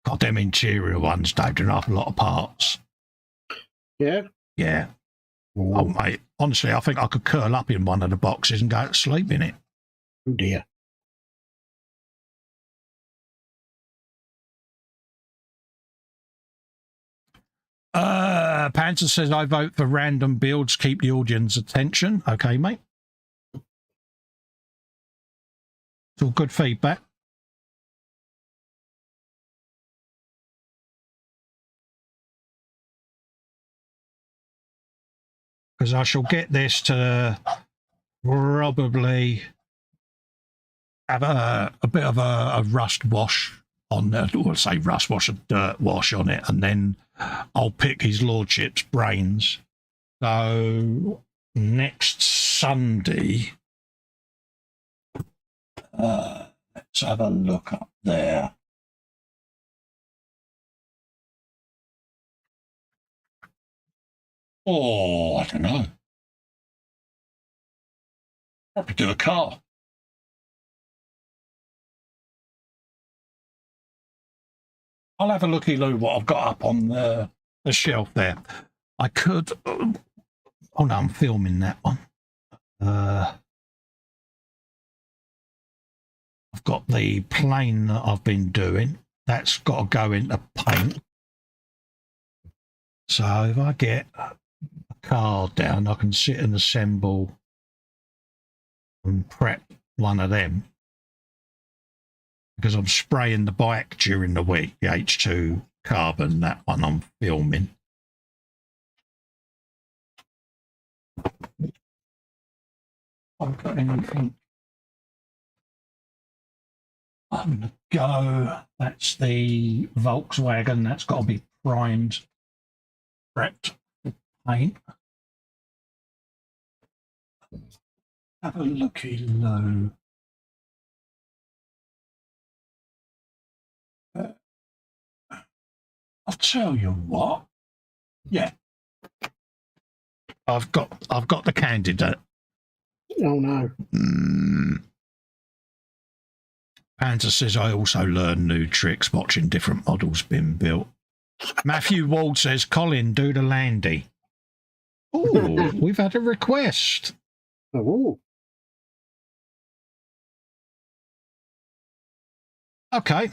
God, them interior ones don't have a lot of parts. Yeah? Yeah. Oh, mate, honestly, I think I could curl up in one of the boxes and go to sleep in it. Oh, dear. Panther says, I vote for random builds, keep the audience attention. Okay, mate. It's all good feedback. Because I shall get this to probably have a bit of a rust wash on there, or say rust wash, a dirt wash on it, and then I'll pick his lordship's brains. So next Sunday, let's have a look up there. Oh, I don't know. Probably do a car. I'll have a looky-loo what I've got up on the shelf there. I could... Oh, no, I'm filming that one. I've got the plane that I've been doing. That's got to go into paint. So if I get a car down, I can sit and assemble and prep one of them. Because I'm spraying the bike during the week, the H2 carbon, that one I'm filming. I've got anything on the go. That's the Volkswagen, that's got to be primed, prepped with paint. Have a looky low. I'll tell you what. Yeah. I've got the candidate. Oh no. Panther says I also learn new tricks watching different models being built. Matthew Wald says, Colin, do the landy. Oh, we've had a request. Oh. Okay.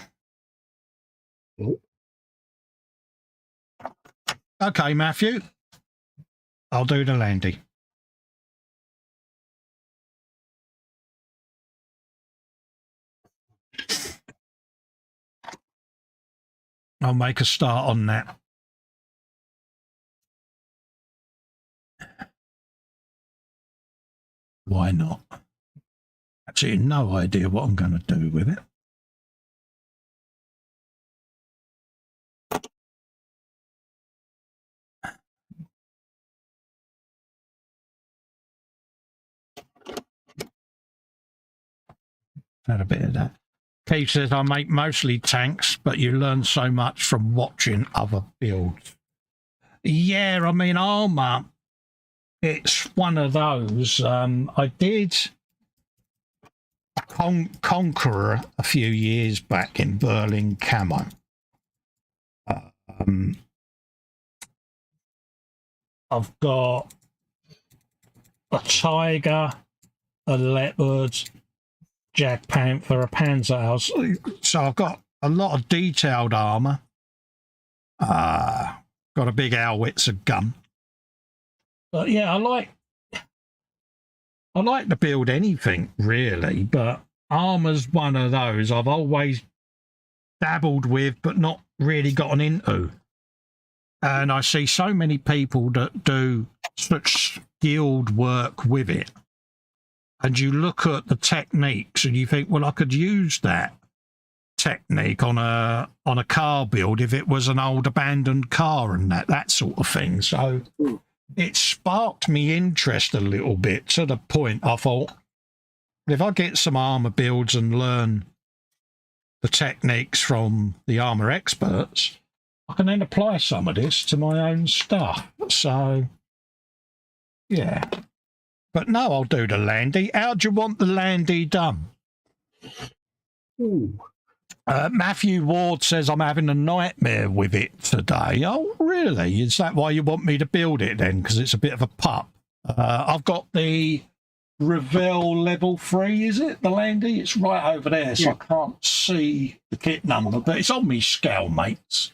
Oh. Okay, Matthew. I'll do the landy. I'll make a start on that. Why not? Actually, no idea what I'm going to do with it. Had a bit of that. Keith says, I make mostly tanks, but you learn so much from watching other builds. Yeah, I mean, armour, it's one of those. I did Conqueror a few years back in Berlin camo. I've got a tiger, a leopard, Jag Panther, a Panzerhaus. So I've got a lot of detailed armour. Got a big howitzer gun. But yeah, I like to build anything really, but armour's one of those I've always dabbled with but not really gotten into. And I see so many people that do such skilled work with it. And you look at the techniques and you think, well, I could use that technique on a car build if it was an old abandoned car and that sort of thing. So it sparked me interest a little bit to the point I thought, if I get some armour builds and learn the techniques from the armour experts, I can then apply some of this to my own stuff. So, yeah. But no, I'll do the landy. How do you want the landy done? Ooh. Matthew Ward says I'm having a nightmare with it today. Oh, really? Is that why you want me to build it then? Because it's a bit of a pup. I've got the Revel level 3, is it? The landy? It's right over there, so I can't see the kit number, but it's on me scale, mates.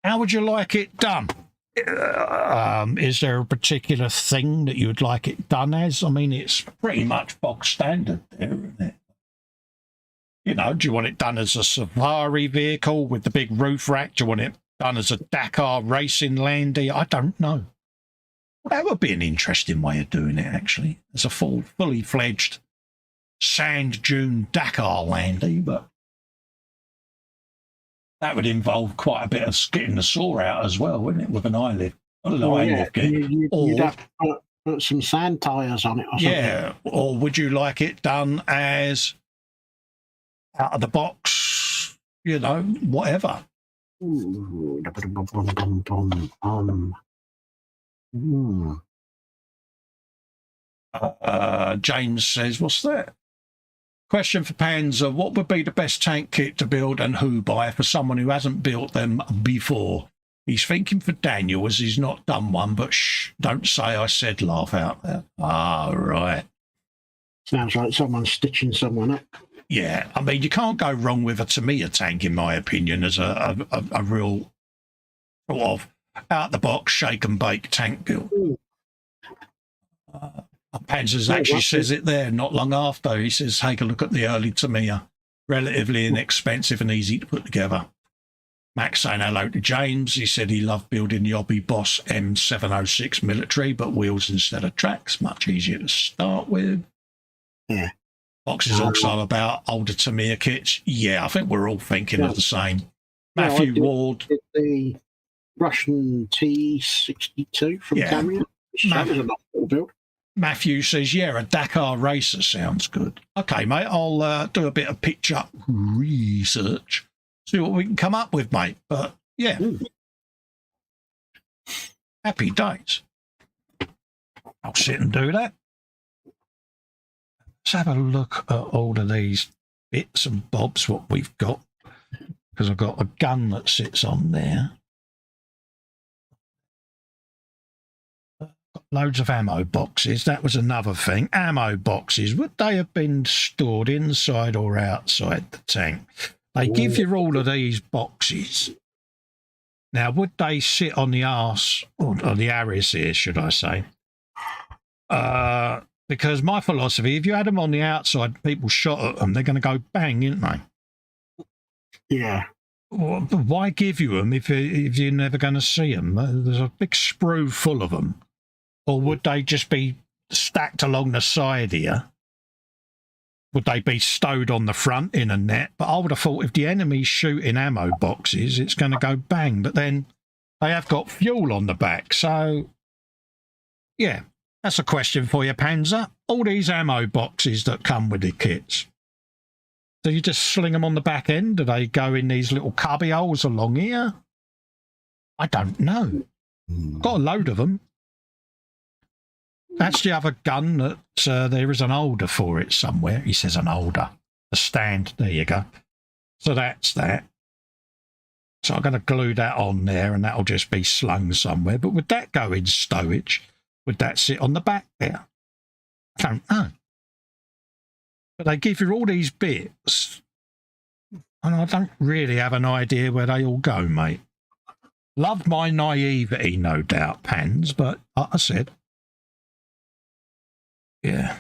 How would you like it done? Is there a particular thing that you would like it done as? I mean, it's pretty much box standard there, isn't it? You know, do you want it done as a safari vehicle with the big roof rack? Do you want it done as a Dakar racing landy? I don't know. That would be an interesting way of doing it, actually, as a fully fledged sand dune Dakar landy, but that would involve quite a bit of getting the saw out as well, wouldn't it, with an eyelid? You'd have to put some sand tyres on it or something. Yeah, or would you like it done as out of the box, you know, whatever? James says, what's that? Question for Panzer, what would be the best tank kit to build and who buy for someone who hasn't built them before? He's thinking for Daniel as he's not done one, but shh, don't say I said, laugh out there. Ah, right. Sounds like someone's stitching someone up. Yeah, I mean, you can't go wrong with a Tamiya tank, in my opinion, as a real sort of out-the-box, shake-and-bake tank build. Panzers actually says it there not long after. He says, take a look at the early Tamiya. Relatively inexpensive and easy to put together. Max saying hello to James. He said he loved building the Hobby Boss M706 military, but wheels instead of tracks. Much easier to start with. Yeah. Box is also about older Tamiya kits. Yeah, I think we're all thinking of the same. Matthew Ward. The Russian T62 from Tamiya. That was a nice build. Matthew says, yeah, a Dakar racer sounds good. Okay, mate, I'll do a bit of picture research, see what we can come up with, mate. But, yeah. Happy days. I'll sit and do that. Let's have a look at all of these bits and bobs, what we've got, because I've got a gun that sits on there. Loads of ammo boxes. That was another thing. Ammo boxes. Would they have been stored inside or outside the tank? They give you all of these boxes. Now, would they sit on the arse, or the arris here, should I say? Because my philosophy, if you had them on the outside, people shot at them, they're going to go bang, aren't they? Yeah. Well, why give you them if you're never going to see them? There's a big sprue full of them. Or would they just be stacked along the side here? Would they be stowed on the front in a net? But I would have thought if the enemy's shooting ammo boxes, it's going to go bang. But then they have got fuel on the back. So, yeah, that's a question for you, Panzer. All these ammo boxes that come with the kits, do you just sling them on the back end? Do they go in these little cubby holes along here? I don't know. Got a load of them. That's the other gun that there is an holder for it somewhere. He says an holder. A stand. There you go. So that's that. So I'm going to glue that on there and that'll just be slung somewhere. But would that go in stowage? Would that sit on the back there? I don't know. But they give you all these bits and I don't really have an idea where they all go, mate. Loved my naivety, no doubt, Pans, but like I said, yeah.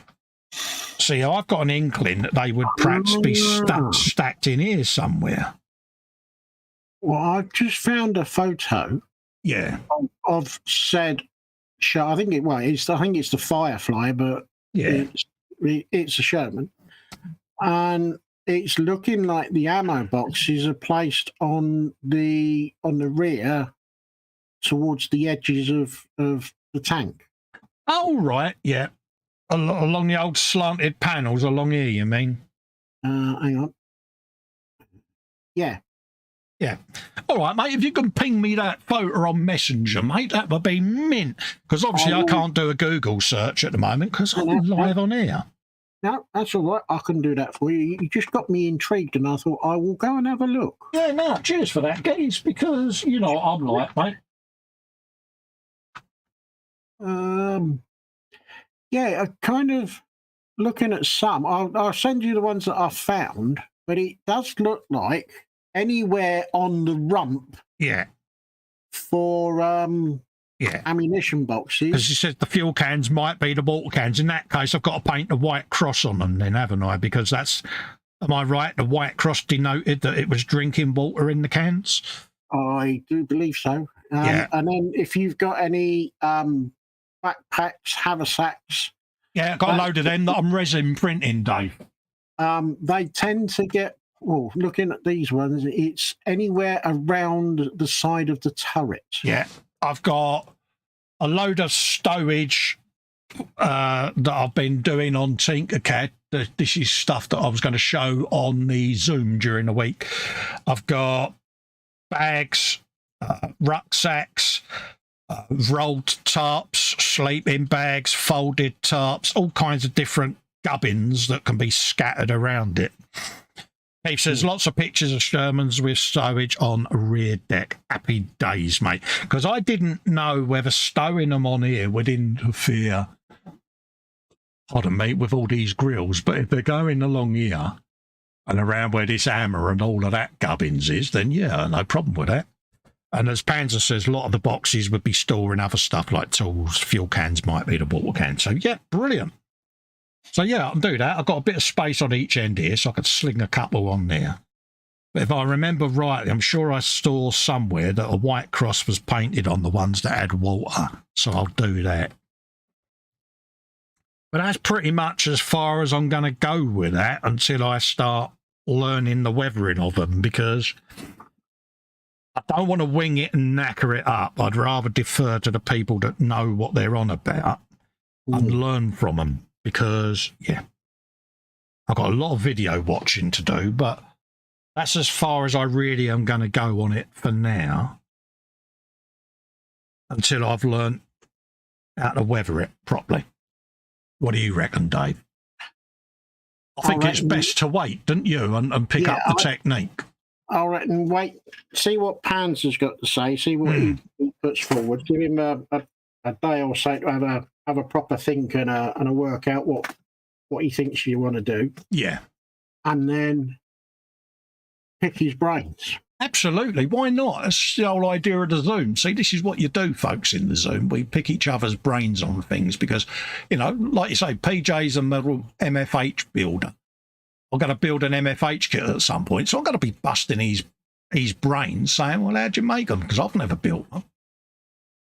See, I've got an inkling that they would perhaps be stacked in here somewhere. Well, I've just found a photo. Yeah. Of said. I think it's the Firefly, but yeah, it's a Sherman, and it's looking like the ammo boxes are placed on the rear, towards the edges of the tank. Oh right, yeah. Along the old slanted panels along here, you mean? Hang on. Yeah. Yeah. All right, mate, if you can ping me that photo on Messenger, mate, that would be mint. Because obviously I can't do a Google search at the moment because I'm live on air. No, that's all right. I can do that for you. You just got me intrigued, and I thought I will go and have a look. Yeah, no, cheers for that, guys, because, you know, I'm like, mate. Yeah, kind of looking at some. I'll send you the ones that I found, but it does look like anywhere on the rump. Yeah. For ammunition boxes. Because he said the fuel cans might be the water cans. In that case, I've got to paint a white cross on them then, haven't I? Because that's, am I right? The white cross denoted that it was drinking water in the cans? I do believe so. Yeah. And then if you've got any backpacks, haversacks. Yeah, I've got a load of them that I'm resin printing, Dave. They tend to get, well, looking at these ones, it's anywhere around the side of the turret. Yeah. I've got a load of stowage that I've been doing on Tinkercad. This is stuff that I was going to show on the Zoom during the week. I've got bags, rucksacks, rolled tarps, sleeping bags, folded tarps, all kinds of different gubbins that can be scattered around it. He says lots of pictures of Shermans with stowage on rear deck. Happy days, mate. Because I didn't know whether stowing them on here would interfere, pardon me, with all these grills. But if they're going along here and around where this hammer and all of that gubbins is, then yeah, no problem with that. And as Panzer says, a lot of the boxes would be storing other stuff like tools, fuel cans might be the water cans. So yeah, brilliant. So yeah, I can do that. I've got a bit of space on each end here, so I could sling a couple on there. But if I remember rightly, I'm sure I saw somewhere that a white cross was painted on the ones that had water. So I'll do that. But that's pretty much as far as I'm going to go with that until I start learning the weathering of them, because I don't want to wing it and knacker it up. I'd rather defer to the people that know what they're on about and learn from them. Because, yeah, I've got a lot of video watching to do, but that's as far as I really am going to go on it for now, until I've learned how to weather it properly. What do you reckon, Dave? I think it's best to wait, don't you, and pick up the technique. I reckon wait, see what Panzer's got to say, see what he puts forward, give him a day or so to have a proper think and a work out what he thinks you want to do. Yeah. And then pick his brains. Absolutely. Why not? That's the whole idea of the Zoom. See, this is what you do, folks, in the Zoom. We pick each other's brains on things because, you know, like you say, PJ's a model MFH builder. I'm going to build an MFH kit at some point, so I'm going to be busting his brains saying, well, how'd you make them? Because I've never built them.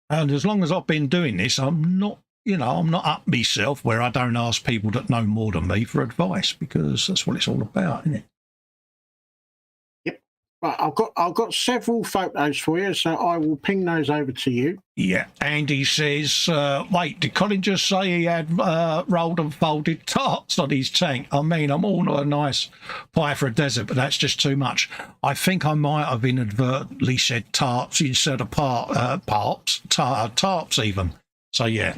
And as long as I've been doing this, I'm not up myself where I don't ask people that know more than me for advice, because that's what it's all about, isn't it? Yep. Right, I've got several photos for you, so I will ping those over to you. Yeah. Andy says, wait, did Colin just say he had rolled and folded tarts on his tank? I mean, I'm all a nice pie for a desert, but that's just too much. I think I might have inadvertently said tarts instead of tarps even. So, yeah.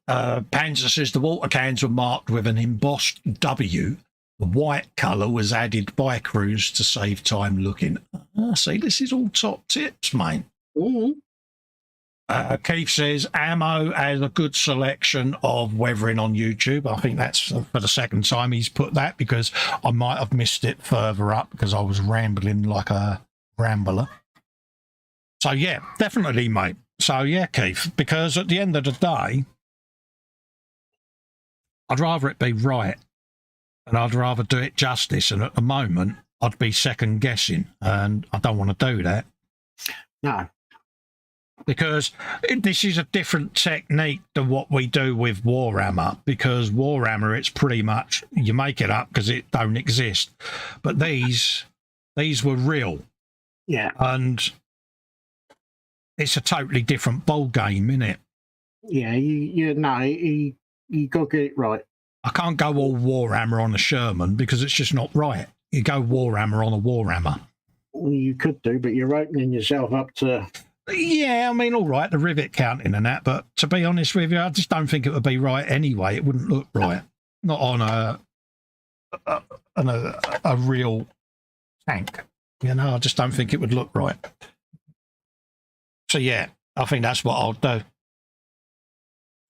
Panzer says the water cans were marked with an embossed W. The white colour was added by crews to save time looking. See, this is all top tips, mate. Keith says ammo has a good selection of weathering on YouTube. I think that's for the second time he's put that, because I might have missed it further up because I was rambling like a rambler. So, yeah, definitely, mate. So, yeah, Keith, because at the end of the day, I'd rather it be right and I'd rather do it justice. And at the moment, I'd be second guessing, and I don't want to do that. No. Because this is a different technique than what we do with Warhammer, because Warhammer, it's pretty much, you make it up because it don't exist. But these were real. Yeah. And it's a totally different ball game, isn't it? Yeah, you got to get it right. I can't go all Warhammer on a Sherman because it's just not right. You go Warhammer on a Warhammer. Well, you could do, but you're opening yourself up to... Yeah, I mean, all right, the rivet counting and that, but to be honest with you, I just don't think it would be right anyway. It wouldn't look right. Not on a real tank. You know, I just don't think it would look right. So, yeah, I think that's what I'll do.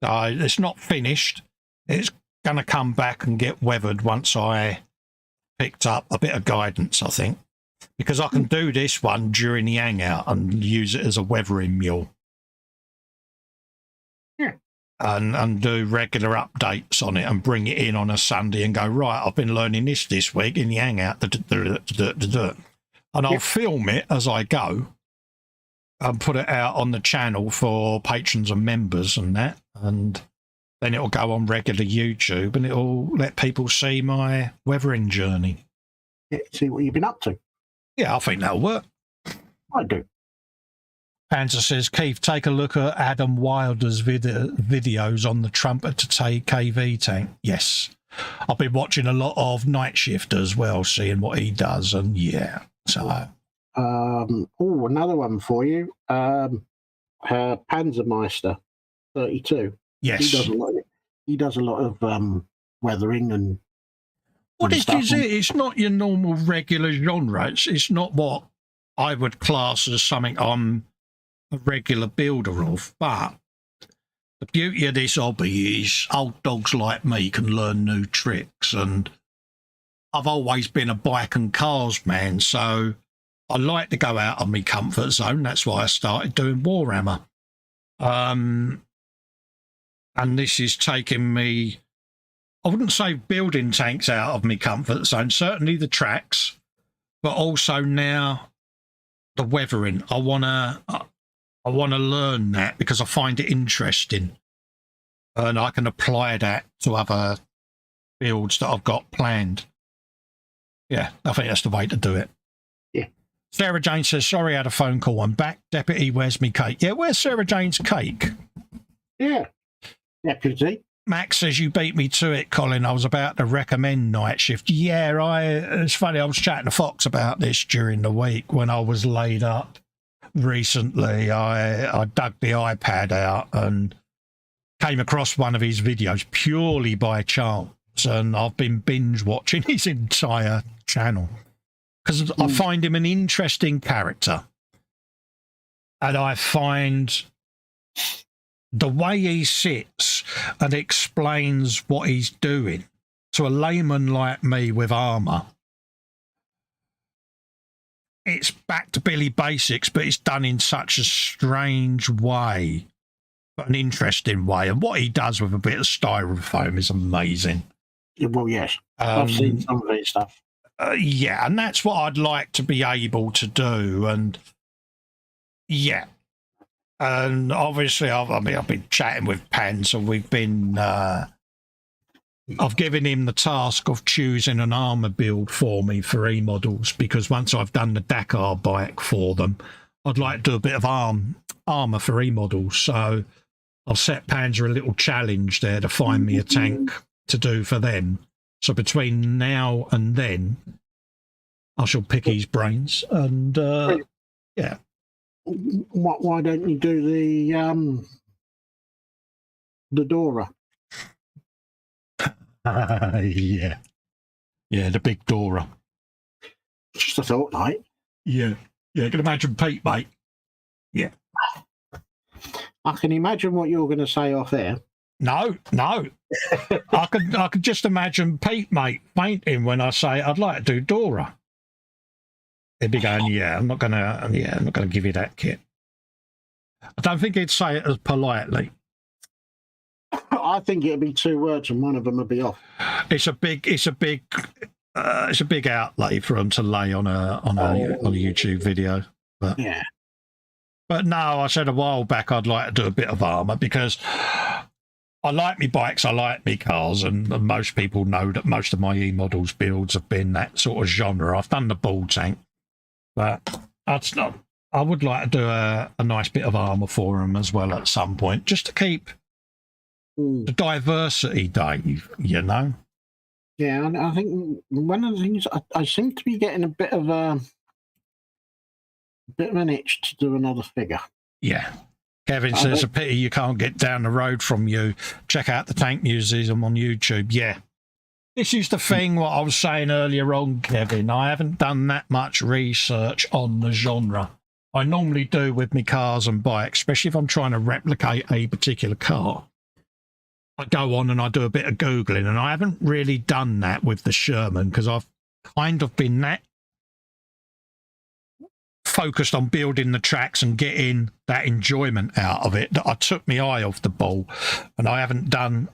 It's not finished. It's going to come back and get weathered once I picked up a bit of guidance, I think. Because I can do this one during the hangout and use it as a weathering mule. Yeah. And do regular updates on it and bring it in on a Sunday and go, right, I've been learning this week in the hangout. And I'll film it as I go and put it out on the channel for patrons and members and that. And then it'll go on regular YouTube and it'll let people see my weathering journey. Yeah, see what you've been up to. Yeah, I think that'll work. I do. Panzer says, Keith, take a look at Adam Wilder's videos on the trumpet to take KV tank. Yes. I've been watching a lot of Night Shift as well, seeing what he does, and yeah. So another one for you. Panzermeister 32. Yes. He does a lot of weathering and what is it? It's not your normal regular genre. It's not what I would class as something I'm a regular builder of. But the beauty of this hobby is old dogs like me can learn new tricks. And I've always been a bike and cars man, so I like to go out of my comfort zone. That's why I started doing Warhammer. And this is taking me... I wouldn't say building tanks out of my comfort zone, certainly the tracks, but also now the weathering. I wanna learn that because I find it interesting, and I can apply that to other builds that I've got planned. Yeah, I think that's the way to do it. Yeah. Sarah Jane says, sorry, I had a phone call. I'm back. Deputy, where's me cake? Yeah, where's Sarah Jane's cake? Yeah. Deputy. Max says, you beat me to it, Colin. I was about to recommend Night Shift. Yeah, it's funny. I was chatting to Fox about this during the week when I was laid up recently. I dug the iPad out and came across one of his videos purely by chance. And I've been binge watching his entire channel because I find him an interesting character. And I find the way he sits and explains what he's doing to a layman like me with armour, it's back to Billy Basics, but it's done in such a strange way, but an interesting way. And what he does with a bit of styrofoam is amazing. Well, yes. I've seen some of his stuff. Yeah, and that's what I'd like to be able to do. And yeah. And obviously, I've been chatting with Pans, and we've been. I've given him the task of choosing an armour build for me for E-models, because once I've done the Dakar bike for them, I'd like to do a bit of armour for E-models. So I've set Panzer a little challenge there to find me a tank to do for them. So between now and then, I shall pick his brains and yeah. Why don't you do the Dora? Yeah, the big Dora. Just a thought, like. Yeah, I can imagine Pete, mate. Yeah, I can imagine what you're going to say off air. No. I could just imagine Pete, mate, fainting when I say I'd like to do Dora. He'd be going, I'm not gonna give you that kit. I don't think he'd say it as politely. I think it'd be 2 words and one of them would be off. It's a big outlay for him to lay on a YouTube video. But, yeah. But no, I said a while back I'd like to do a bit of armour because I like me bikes, I like me cars, and most people know that most of my E-models builds have been that sort of genre. I've done the ball tank. But I would like to do a nice bit of armour for them as well at some point, just to keep the diversity, Dave, you know? Yeah, and I think one of the things I seem to be getting a bit of an itch to do another figure. Yeah. Kevin says, a pity you can't get down the road from you. Check out the Tank Museum on YouTube. Yeah. This is the thing what I was saying earlier on, Kevin. I haven't done that much research on the genre. I normally do with my cars and bikes, especially if I'm trying to replicate a particular car. I go on and I do a bit of Googling, and I haven't really done that with the Sherman because I've kind of been that focused on building the tracks and getting that enjoyment out of it that I took my eye off the ball, and I haven't done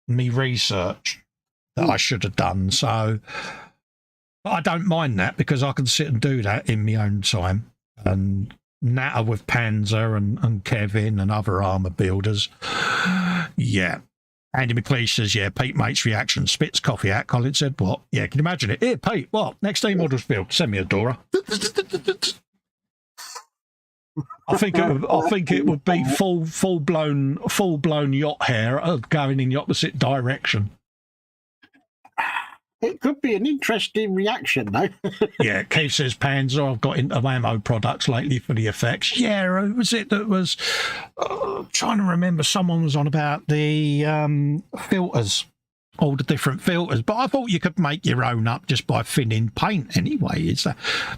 me research that I should have done. So but I don't mind that because I can sit and do that in my own time and natter with Panzer and Kevin and other armour builders. Yeah. Andy McLeish says, yeah, Pete Mate's reaction spits coffee out. Colin said, what? Yeah, can you imagine it? Here, Pete, what? Next day models build. Send me a Dora. I think it would be full blown yacht hair going in the opposite direction. It could be an interesting reaction, though. Yeah, Keith says, Panzer, I've got into ammo products lately for the effects. Yeah, who was it that was trying to remember? Someone was on about the filters, all the different filters. But I thought you could make your own up just by thinning paint anyway.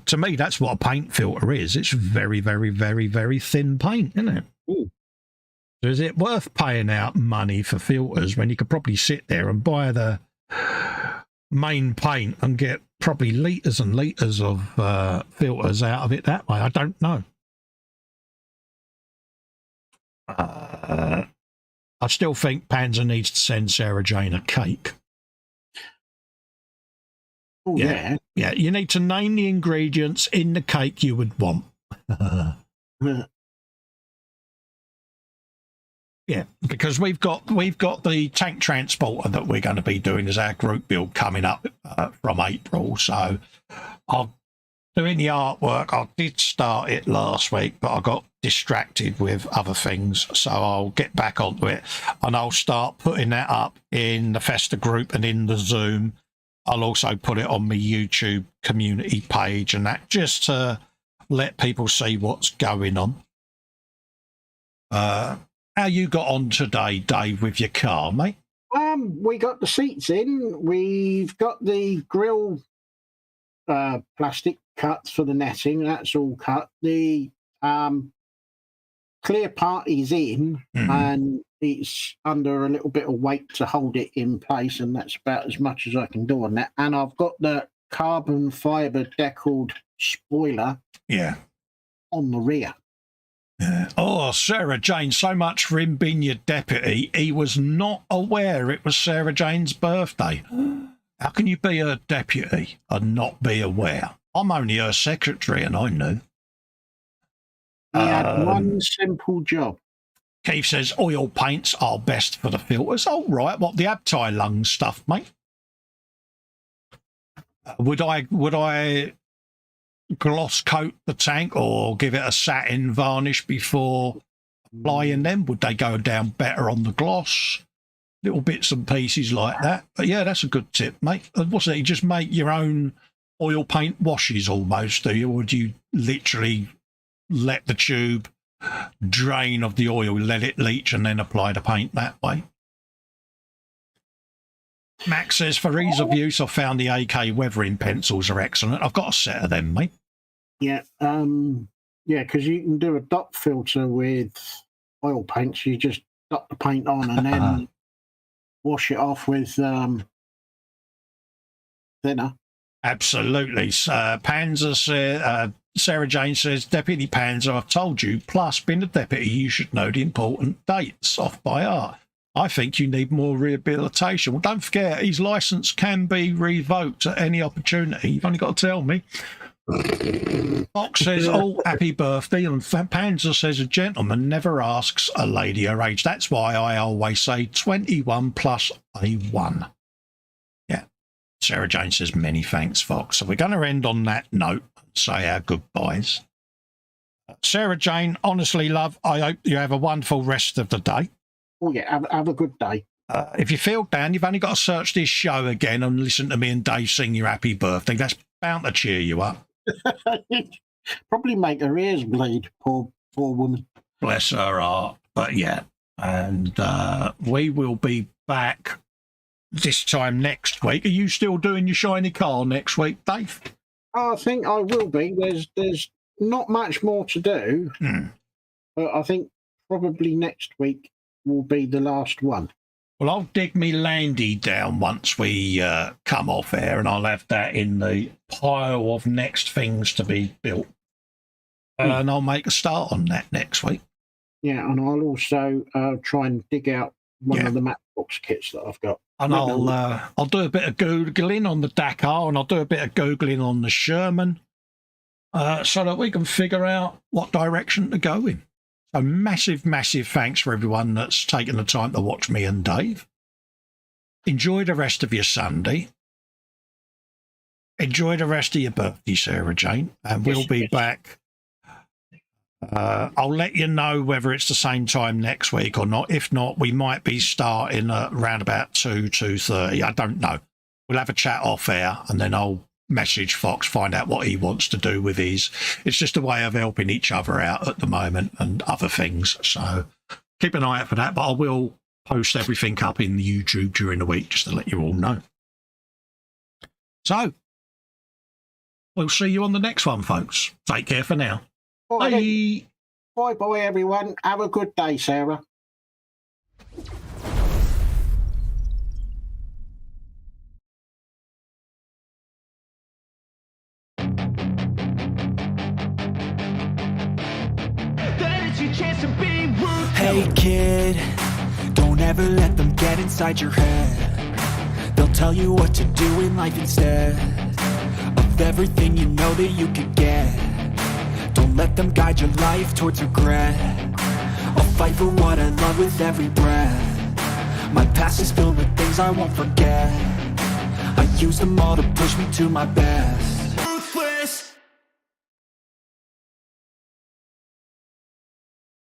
To me, that's what a paint filter is. It's very, very, very, very thin paint, isn't it? Ooh. So is it worth paying out money for filters when you could probably sit there and buy the main paint and get probably litres and litres of filters out of it that way? I don't know. I still think Panzer needs to send Sarah Jane a cake. Oh, yeah. Yeah, you need to name the ingredients in the cake you would want. Yeah, because we've got the tank transporter that we're going to be doing as our group build coming up from April. So I'm doing the artwork. I did start it last week, but I got distracted with other things. So I'll get back onto it and I'll start putting that up in the Festa group and in the Zoom. I'll also put it on my YouTube community page and that, just to let people see what's going on. How you got on today, Dave, with your car, mate? We got the seats in. We've got the grill plastic cuts for the netting. That's all cut. The clear part is in, and it's under a little bit of weight to hold it in place, and that's about as much as I can do on that. And I've got the carbon fibre deckled spoiler on the rear. Oh, Sarah Jane, so much for him being your deputy. He was not aware it was Sarah Jane's birthday. How can you be her deputy and not be aware? I'm only her secretary and I knew. He had one simple job. Keith says oil paints are best for the filters. Oh, right. What, the Abtai lung stuff, mate? Would I gloss coat the tank or give it a satin varnish before applying them? Would they go down better on the gloss? Little bits and pieces like that. But yeah, that's a good tip, mate. What's that? You just make your own oil paint washes almost, do you? Or do you literally let the tube drain of the oil, let it leach and then apply the paint that way? Max says, for ease of use, I've found the AK weathering pencils are excellent. I've got a set of them, mate. Yeah, because you can do a dot filter with oil paints. You just dot the paint on and then wash it off with thinner. Absolutely. Panzer said, Sarah Jane says, Deputy Panzer, I've told you, plus being a deputy, you should know the important dates off by heart. I think you need more rehabilitation. Well, don't forget, his licence can be revoked at any opportunity. You've only got to tell me. Fox says, oh, happy birthday. And Panzer says, a gentleman never asks a lady her age. That's why I always say 21 plus a 1. Yeah. Sarah Jane says, many thanks, Fox. So we're going to end on that note and say our goodbyes. Sarah Jane, honestly, love, I hope you have a wonderful rest of the day. Oh, yeah, have a good day. if you feel down, you've only got to search this show again and listen to me and Dave sing your happy birthday. That's bound to cheer you up. Probably make her ears bleed, poor woman. Bless her heart. But yeah, and we will be back this time next week. Are you still doing your shiny car next week, Dave? I think I will be. There's not much more to do, but I think probably next week will be the last one. Well, I'll dig me Landy down once we come off air, and I'll have that in the pile of next things to be built. And I'll make a start on that next week. Yeah, and I'll also try and dig out one of the Matchbox kits that I've got. And I'll do a bit of Googling on the Dakar, and I'll do a bit of Googling on the Sherman, so that we can figure out what direction to go in. So massive, massive thanks for everyone that's taken the time to watch me and Dave. Enjoy the rest of your Sunday. Enjoy the rest of your birthday, Sarah Jane. And we'll be back. I'll let you know whether it's the same time next week or not. If not, we might be starting around about 2:30. I don't know. We'll have a chat off air, and then I'll message Fox, find out what he wants to do with his. It's just a way of helping each other out at the moment and other things. So keep an eye out for that. But I will post everything up in YouTube during the week just to let you all know. So we'll see you on the next one, folks. Take care for now. Bye. Bye, everyone. Have a good day, Sarah. Hey kid, don't ever let them get inside your head. They'll tell you what to do in life instead of everything you know that you could get. Don't let them guide your life towards regret. I'll fight for what I love with every breath. My past is filled with things I won't forget. I use them all to push me to my best.